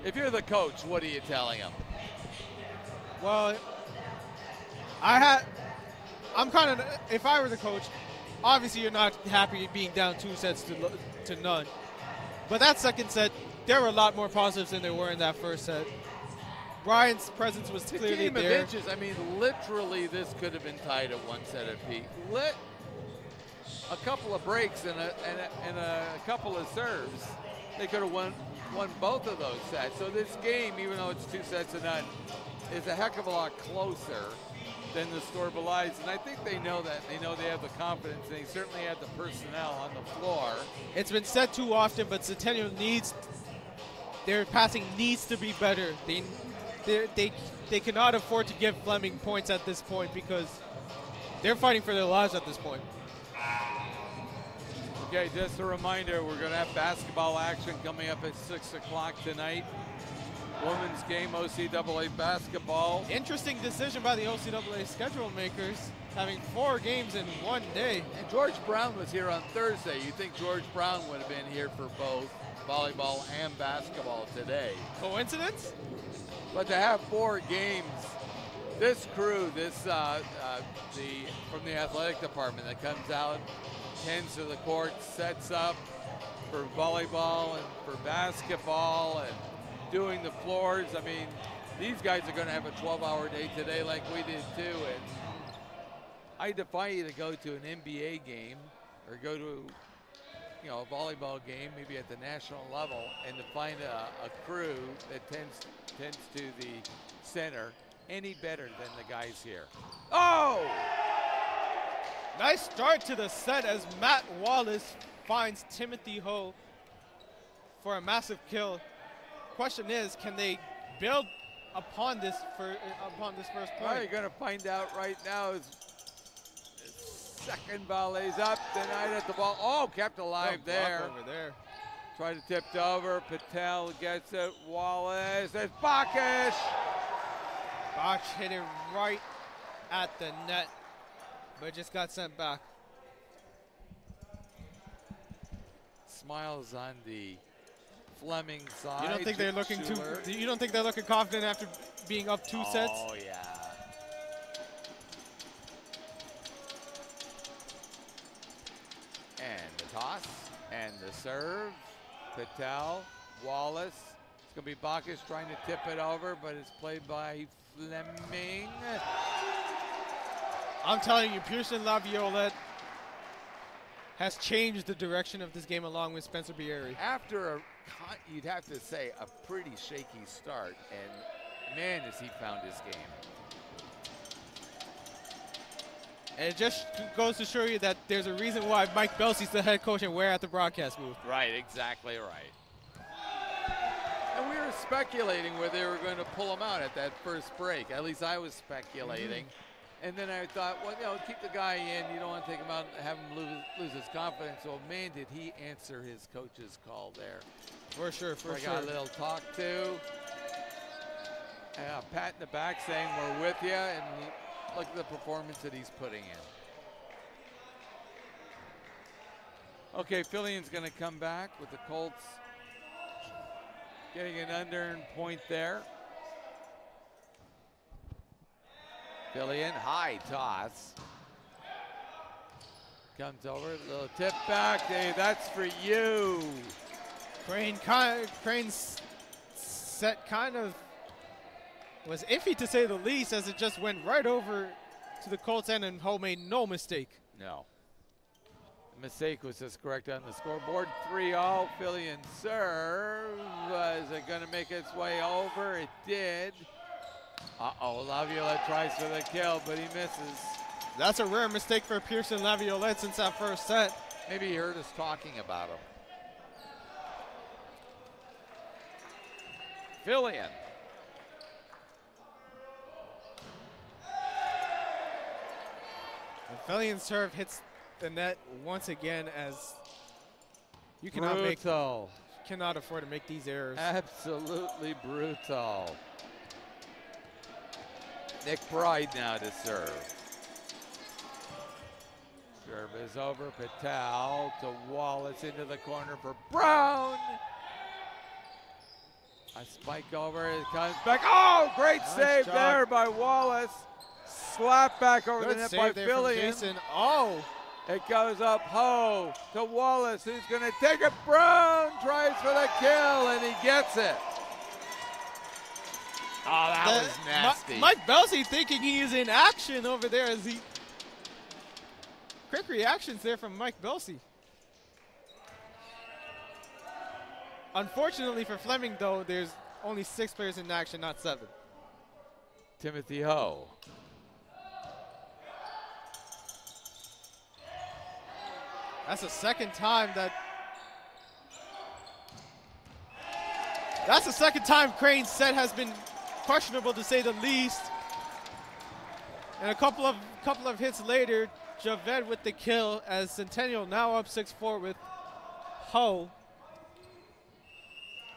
If you're the coach, what are you telling them? Well, if I were the coach, obviously you're not happy being down 2 sets to none. But that second set, there were a lot more positives than there were in that first set. Brian's presence was clearly game there. Of inches. I mean, literally, this could have been tied at 1 set apiece. A couple of breaks and a couple of serves, they could have won both of those sets. So this game, even though it's 2 sets to none, is a heck of a lot closer than the score belies. And I think they know that. They know they have the confidence. They certainly have the personnel on the floor. It's been said too often, but Centennial their passing needs to be better. They cannot afford to give Fleming points at this point because they're fighting for their lives at this point. Okay, just a reminder, we're going to have basketball action coming up at 6 o'clock tonight. Women's game, OCAA basketball. Interesting decision by the OCAA schedule makers, having 4 games in one day. And George Brown was here on Thursday. You'd think George Brown would have been here for both volleyball and basketball today. Coincidence? But to have 4 games, this crew, from the athletic department that comes out, tends to the court, sets up for volleyball and for basketball and doing the floors. I mean, these guys are going to have a 12-hour day today like we did too. And I defy you to go to an NBA game or go to a volleyball game, maybe at the national level, and to find a crew that tends to the center any better than the guys here. Oh! Nice start to the set as Matt Wallace finds Timothy Ho for a massive kill. Question is, can they build upon this first point? Well, you're going to find out right now. As second volleys up, denied at the ball. Oh, kept alive there. Over there. Tried to tip it over. Patel gets it. Wallace. There's Bacchus. Bach hit it right at the net, but just got sent back. Smiles on the Fleming side. You don't think they're looking Schuler. You don't think they're looking confident after being up 2 sets? Oh yeah. And the toss and the serve. Patel, Wallace. It's going to be Bacchus trying to tip it over, but it's played by Fleming. I'm telling you, Pearson Laviolette has changed the direction of this game along with Spencer Bieri. After you'd have to say a pretty shaky start, and man, has he found his game. And it just goes to show you that there's a reason why Mike Belsey's the head coach and we're at the broadcast booth. Right, exactly right. And we were speculating whether they were going to pull him out at that first break. At least I was speculating. And then I thought, well, you know, keep the guy in. You don't want to take him out and have him lose his confidence. So, man, did he answer his coach's call there. For sure, for sure. I got a little talk to. And a pat in the back saying, we're with you. And look at the performance that he's putting in. Okay, Fillion's going to come back with the Colts getting an unearned point there. Fillion, high toss. Comes over, little tip back. Hey, that's for you. Crane's set kind of was iffy to say the least, as it just went right over to the Colts end and Ho made no mistake. No. The mistake was just correct on the scoreboard. 3-0, Fillion serve. Is it going to make its way over? It did. Uh-oh, Laviolette tries for the kill, but he misses. That's a rare mistake for Pearson Laviolette since that first set. Maybe he heard us talking about him. Fillion. The Fillion serve hits the net once again, as you cannot afford to make these errors. Absolutely brutal. Nick Pride now to serve. Serve is over. Patel to Wallace into the corner for Brown. A spike over. It comes back. Oh, great Nice save job there by Wallace. Slap back over Good the net save by there from Fillion. Jason. Oh, It goes up Ho to Wallace, who's going to take it. Brown tries for the kill, and he gets it. Oh, that was nasty. Mike Belsey thinking he is in action over there as he. Quick reactions there from Mike Belsey. Unfortunately for Fleming, though, there's only 6 players in action, not 7. Timothy Ho. That's the second time That's the second time Crane's set has been questionable, to say the least. And a couple of hits later, Javed with the kill, as Centennial now up 6-4 with Ho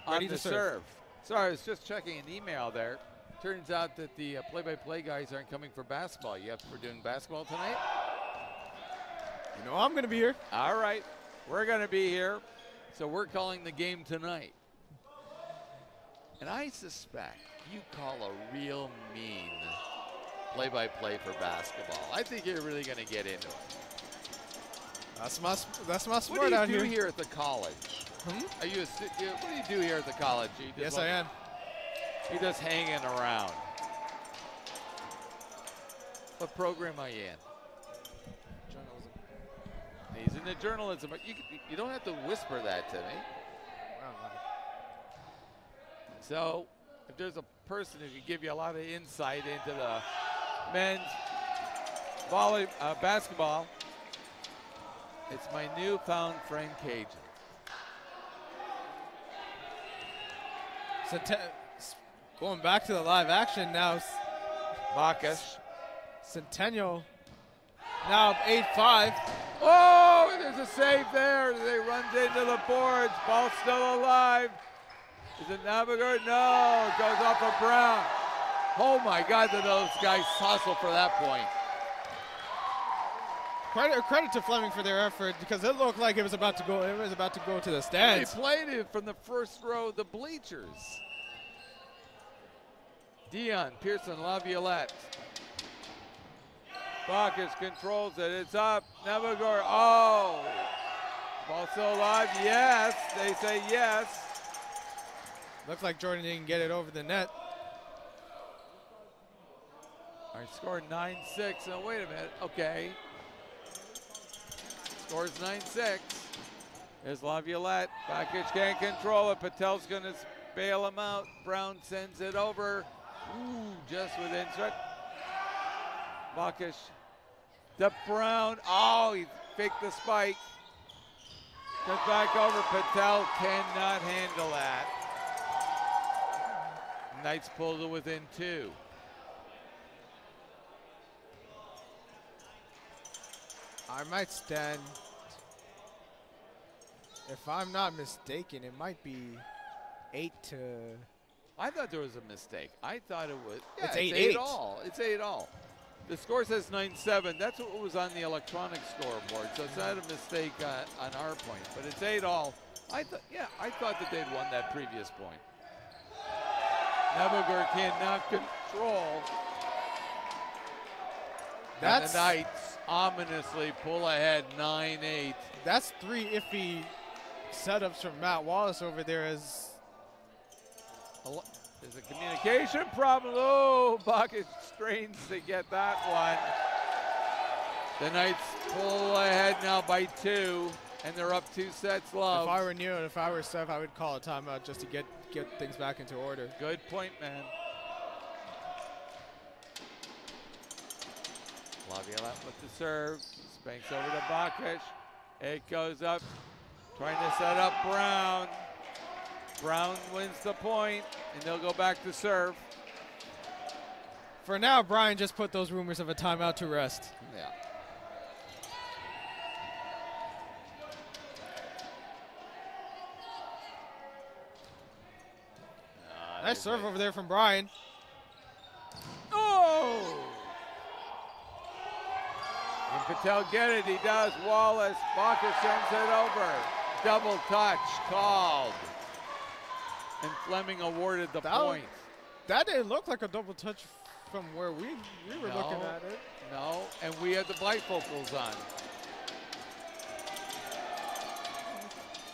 ready On the to serve. Sorry, I was just checking an email there. Turns out that the play-by-play guys aren't coming for basketball. We're doing basketball tonight? You know I'm going to be here. All right, we're going to be here. So we're calling the game tonight. And I suspect you call a real mean play-by-play for basketball. I think you're really going to get into it. That's my sport What do out you do here. here at the college? What do you do here at the college? Yes, I am. You're just hanging around. What program are you in? Journalism. He's in the journalism, but you don't have to whisper that to me. Wow. So, if there's a person who can give you a lot of insight into the men's basketball, it's my newfound friend Cajun. Going back to the live action now. Bacchus. Centennial now up 8-5. Oh, there's a save there. They runs into the boards. Ball still alive. Is it Navigator? No, it goes off of Brown. Oh my God, did those guys hustle for that point. Credit to Fleming for their effort because it looked like it was about to go. It was about to go to the stands. They played it from the first row of the bleachers. Dion, Pearson, Laviolette. Bacchus controls it. It's up. Navagor. Oh. Ball still alive. Yes. They say yes. Looks like Jordan didn't get it over the net. All right, score 9-6. Now, wait a minute. Okay. Scores 9-6. There's Laviolette. Bacchus can't control it. Patel's going to bail him out. Brown sends it over. Ooh, just within stretch. Bacchus to Brown. Oh, he faked the spike. Comes back over. Patel cannot handle that. Knights pulled it within 2. I might stand. If I'm not mistaken, it might be 8 to. I thought there was a mistake. I thought it was. Yeah, it's 8 all. It's 8 all. The score says 9-7. That's what was on the electronic scoreboard, so it's not a mistake on our point. But it's 8 all. I thought that they'd won that previous point. Navagor cannot control. And the Knights ominously pull ahead 9-8. That's 3 iffy setups from Matt Wallace over there. As there's a communication problem. Oh, Bacchus strains to get that one. The Knights pull ahead now by 2, and they're up 2 sets love. If I were Neil and if I were Steph, I would call a timeout just to get things back into order. Good point, man. Laviolette with the serve. Spanks over to Bacchus. It goes up. Trying to set up Brown. Brown wins the point, and they'll go back to serve. For now, Brian just put those rumors of a timeout to rest. Yeah. Nice serve over there from Brian. Oh! Can Patel get it? He does. Wallace. Bacchus sends it over. Double touch called. And Fleming awarded the point. That didn't look like a double touch from where we were looking at it. No, and we had the bifocals on.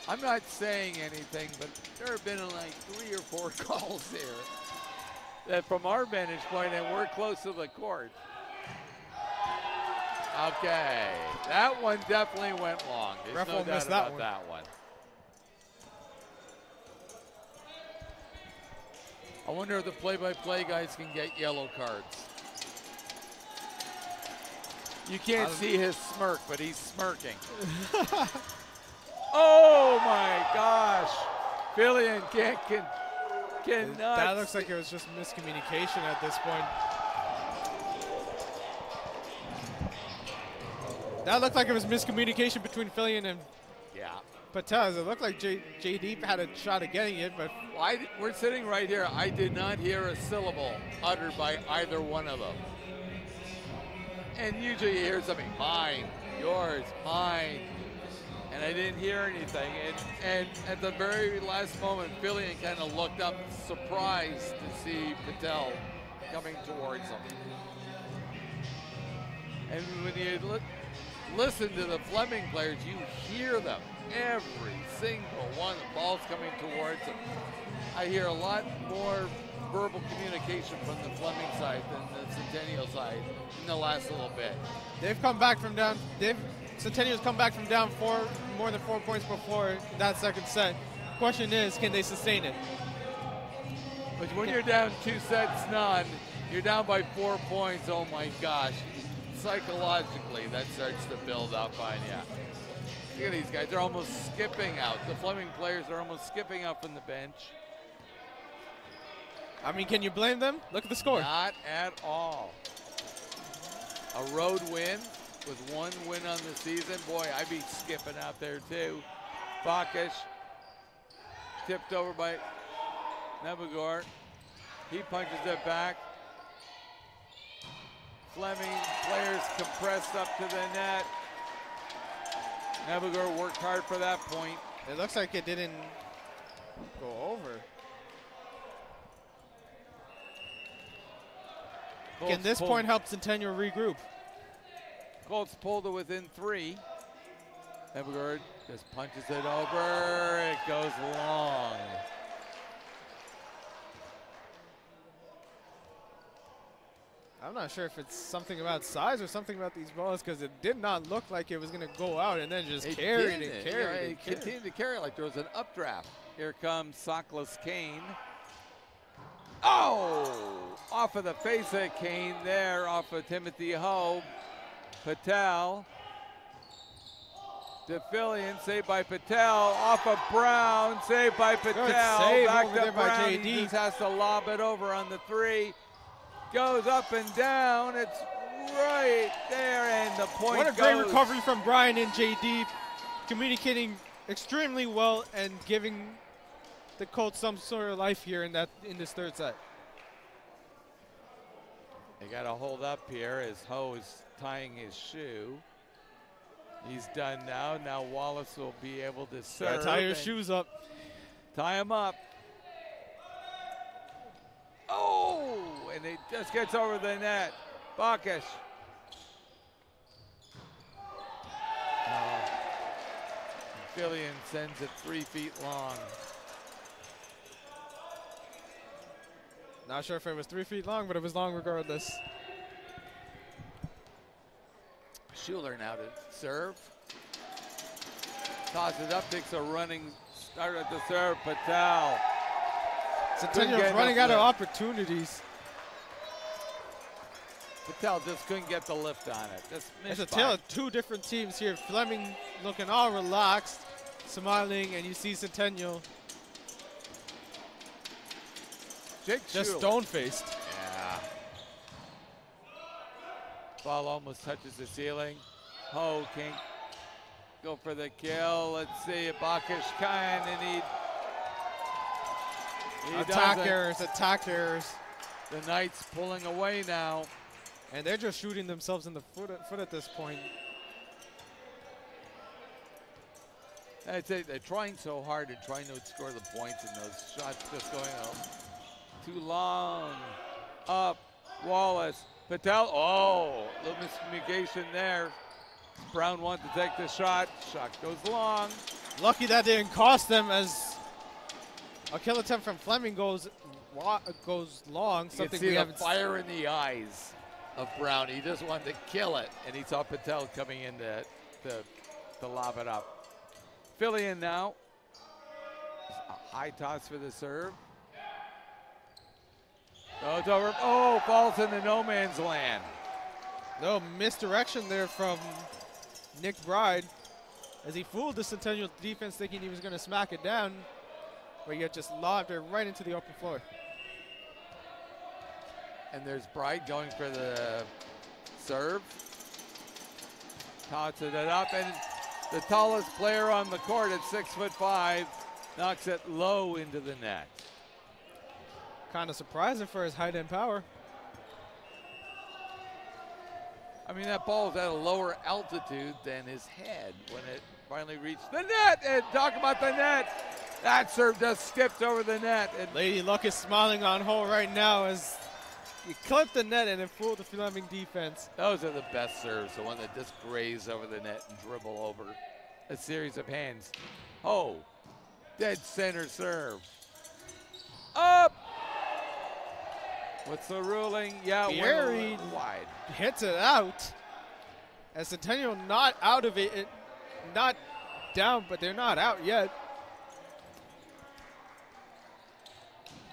I'm not saying anything, but there have been like 3 or 4 calls here that from our vantage point, and we're close to the court. Okay, that one definitely went long. There's Ref no won't doubt miss about that one. I wonder if the play-by-play guys can get yellow cards. You can't see his smirk, but he's smirking. Oh my gosh. Fillion cannot. That looks like it was just miscommunication at this point. That looked like it was miscommunication between Fillion and Patel. It looked like JD had a shot at getting it, but we're sitting right here. I did not hear a syllable uttered by either one of them. And usually you hear something, mine, yours, mine. And I didn't hear anything. And at the very last moment, Fillion kind of looked up surprised to see Patel coming towards him. And when you listen to the Fleming players, you hear them. Every single one, the ball's coming towards them. I hear a lot more verbal communication from the Fleming side than the Centennial side in the last little bit. They've come back from down. Centennial's come back from down more than 4 points before that second set. Question is, can they sustain it? But when you're down 2-0, you're down by 4 points. Oh my gosh! Psychologically, that starts to build up on you. Look at these guys; they're almost skipping out. The Fleming players are almost skipping up from the bench. I mean, can you blame them? Look at the score. Not at all. A road win with 1 win on the season. Boy, I'd be skipping out there too. Bacchus tipped over by Navagor. He punches it back. Fleming players compressed up to the net. Navigator worked hard for that point. It looks like it didn't go over. Colts Can this point help Centennial regroup? Colts pulled it within 3. Navigator just punches it over. It goes long. I'm not sure if it's something about size or something about these balls, because it did not look like it was going to go out and then just carried and carried. It continued to carry like there was an updraft. Here comes Sockless Kane. Oh! Off of the face of Kane there, off of Timothy Ho. Patel. DeFillion, saved by Patel. Off of Brown, saved by Patel. Save Back over to there by Brown. JD. He just has to lob it over on the 3. Goes up and down. It's right there, and the point What a great goes. recovery from Brian and JD, communicating extremely well and giving the Colts some sort of life here in this third set. They got to hold up here as Ho is tying his shoe. He's done now. Now Wallace will be able to serve. Gotta tie your shoes up. Tie him up. Oh, and it just gets over the net. Bacchus. Fillion sends it 3 feet long. Not sure if it was 3 feet long, but it was long regardless. Schuler now to serve. Toss it up, takes a running start at the serve. Patel. Centennial's running out of opportunities. Patel just couldn't get the lift on it. Just It's a missed tale by. of 2 different teams here. Fleming looking all relaxed, smiling, and you see Centennial Jake just Schuler. stone-faced. Yeah. Ball almost touches the ceiling. Ho can't go for the kill. Let's see, Bacchus kind of need. Attack errors. The Knights pulling away now. And they're just shooting themselves in the foot at this point. I'd say they're trying so hard and trying to score the points, and those shots just going too long. Up, Wallace, Patel. Oh, little miscommunication there. Brown wants to take the shot. Shot goes long. Lucky that didn't cost them, as a kill attempt from Fleming goes long. You Something can see we the haven't fire in the eyes of Brown. He just wanted to kill it, and he saw Patel coming in to lob it up. Fillion now. A high toss for the serve. Oh, it's over. Oh, falls into no man's land. No misdirection there from Nick Bride, as he fooled the Centennial defense thinking he was going to smack it down, but yet just lobbed it right into the open floor. And there's Bride going for the serve. Tosses it up, and the tallest player on the court at 6'5" knocks it low into the net. Kind of surprising for his height and power. I mean, that ball was at a lower altitude than his head when it finally reached the net. And talk about the net. That serve just skipped over the net. And Lady Luck is smiling on Hull right now as he clipped the net and it fooled the Fleming defense. those are the best serves, the one that just graze over the net and dribble over a series of hands. Oh, dead center serve. Up. What's the ruling? Yeah, Buried. wide. Hits it out. As Centennial not out of it, not down, but they're not out yet.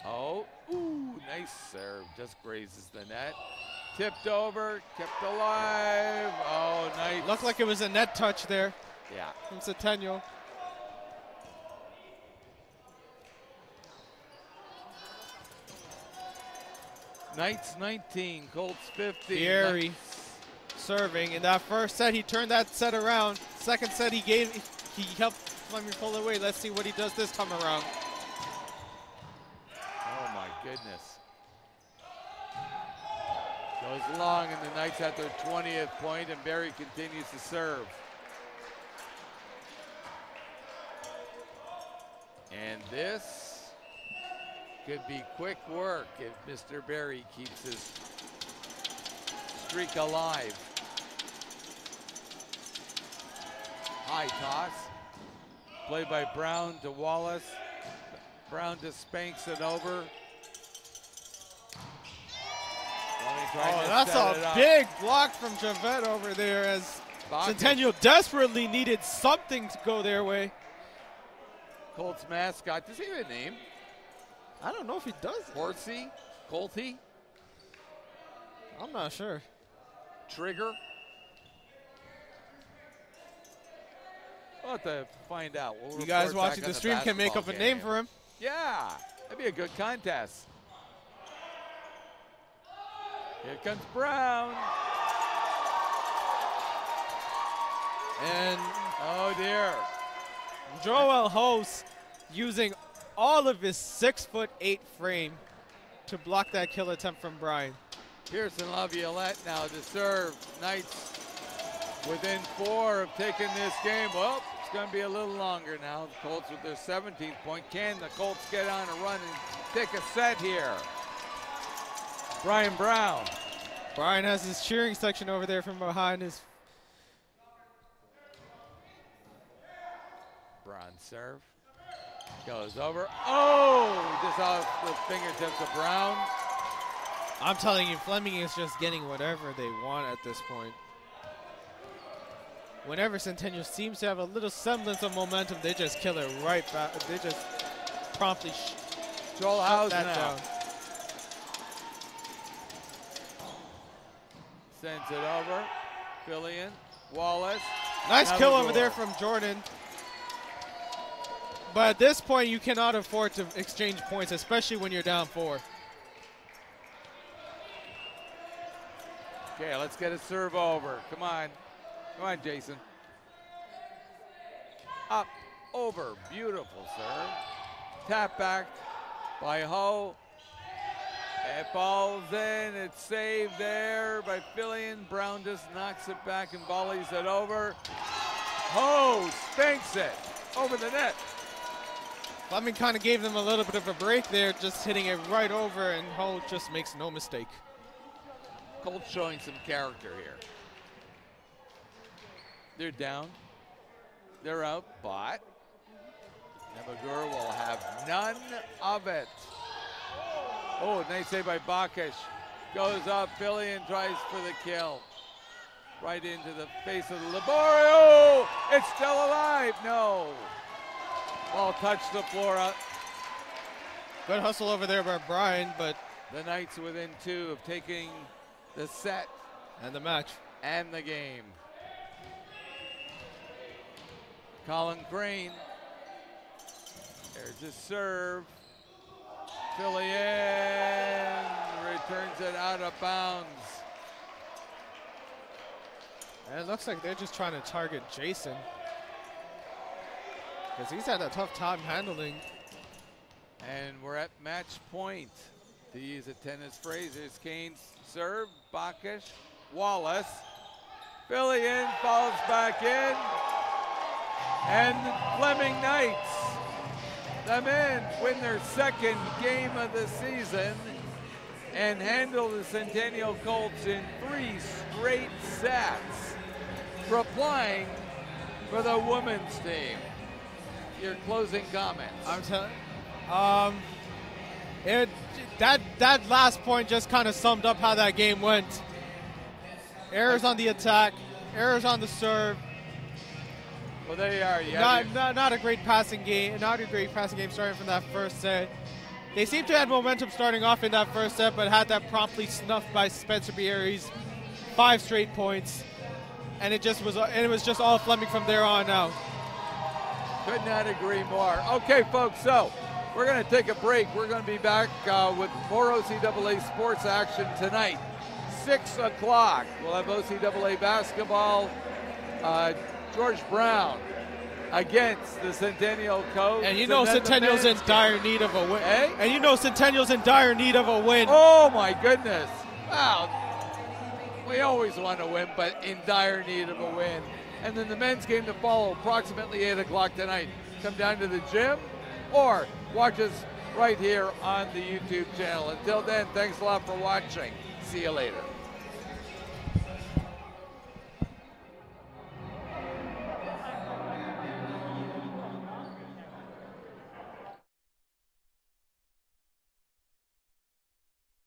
Oh, ooh, nice serve. Just grazes the net. Tipped over, kept alive. Oh, nice. Looked like it was a net touch there Yeah. from Centennial. Knights 19, Colts 50. Gary serving. In that first set, he turned that set around. Second set, he helped Fleming pull away. Let's see what he does this time around. Oh my goodness. Goes long, and the Knights at their 20th point, and Barry continues to serve. this could be quick work if Mr. Berry keeps his streak alive. High toss. Played by Brown to Wallace. Brown just spanks it over. Oh, that's a big block from Javette over there as Centennial desperately needed something to go their way. Colts mascot, does he have a name? I don't know if he does. Horsey? Colty? I'm not sure. Trigger? We'll have to find out. You guys watching the stream can make up a name for him. Yeah, that'd be a good contest. Here comes Brown. And oh dear. Joel Hose using all of his 6'8" frame to block that kill attempt from Brian. Pearson Laviolette now to serve. Knights within 4 of taking this game. Well, it's going to be a little longer now. The Colts with their 17th point. Can the Colts get on a run and take a set here? Brian Brown. Brian has his cheering section over there from behind his. Brown serve. Goes over. Oh, just off the fingertips of Brown. I'm telling you, Fleming is just getting whatever they want at this point. Whenever Centennial seems to have a little semblance of momentum, they just kill it right back. They just promptly Joel shut that that down. Sends it over. Fillion. Wallace. Nice kill over there from Jordan. But at this point, you cannot afford to exchange points, especially when you're down 4. Okay, let's get a serve over. Come on. Come on, Jason. Up, over. Beautiful serve. Tap back by Ho. It falls in. It's saved there by Fillion. Brown just knocks it back and volleys it over. Ho spanks it over the net. Fleming kind of gave them a little bit of a break there, just hitting it right over, and Ho just makes no mistake. Colts showing some character here. They're down. They're out, but Nemagur will have none of it. Oh, nice save by Bakish. Goes up, Fillion tries for the kill. Right into the face of the Laborio. It's still alive. No. Ball touched the floor. Good hustle over there by Brian, but the Knights within 2 of taking the set. And the match. And the game. Colin Crane. There's a serve. Fillion returns it out of bounds. And it looks like they're just trying to target Jason, because he's had a tough time handling. And we're at match point. To use a tennis phrase, here's Kane's serve. Bakish, Wallace. Fillion falls back in. And Fleming Knights, the men, win their 2nd game of the season and handle the Centennial Colts in 3 straight sets, replying for the women's team. Your closing comments. I'm telling that last point just kind of summed up how that game went. Errors on the attack, errors on the serve. Well, there you are. Not a great passing game. Not a great passing game starting from that first set. They seemed to have momentum starting off in that first set, but had that promptly snuffed by Spencer Bierry's 5 straight points, and it was just all Fleming from there on out. Could not agree more. Okay, folks. So we're going to take a break. We're going to be back with more OCAA sports action tonight. 6 o'clock. We'll have OCAA basketball. George Brown against the Centennial Colts. And you know Centennial's in dire need of a win. Eh? And you know Centennial's in dire need of a win. Oh, my goodness. Wow. We always want to win, but in dire need of a win. And then the men's game to follow approximately 8 o'clock tonight. Come down to the gym or watch us right here on the YouTube channel. Until then, thanks a lot for watching. See you later.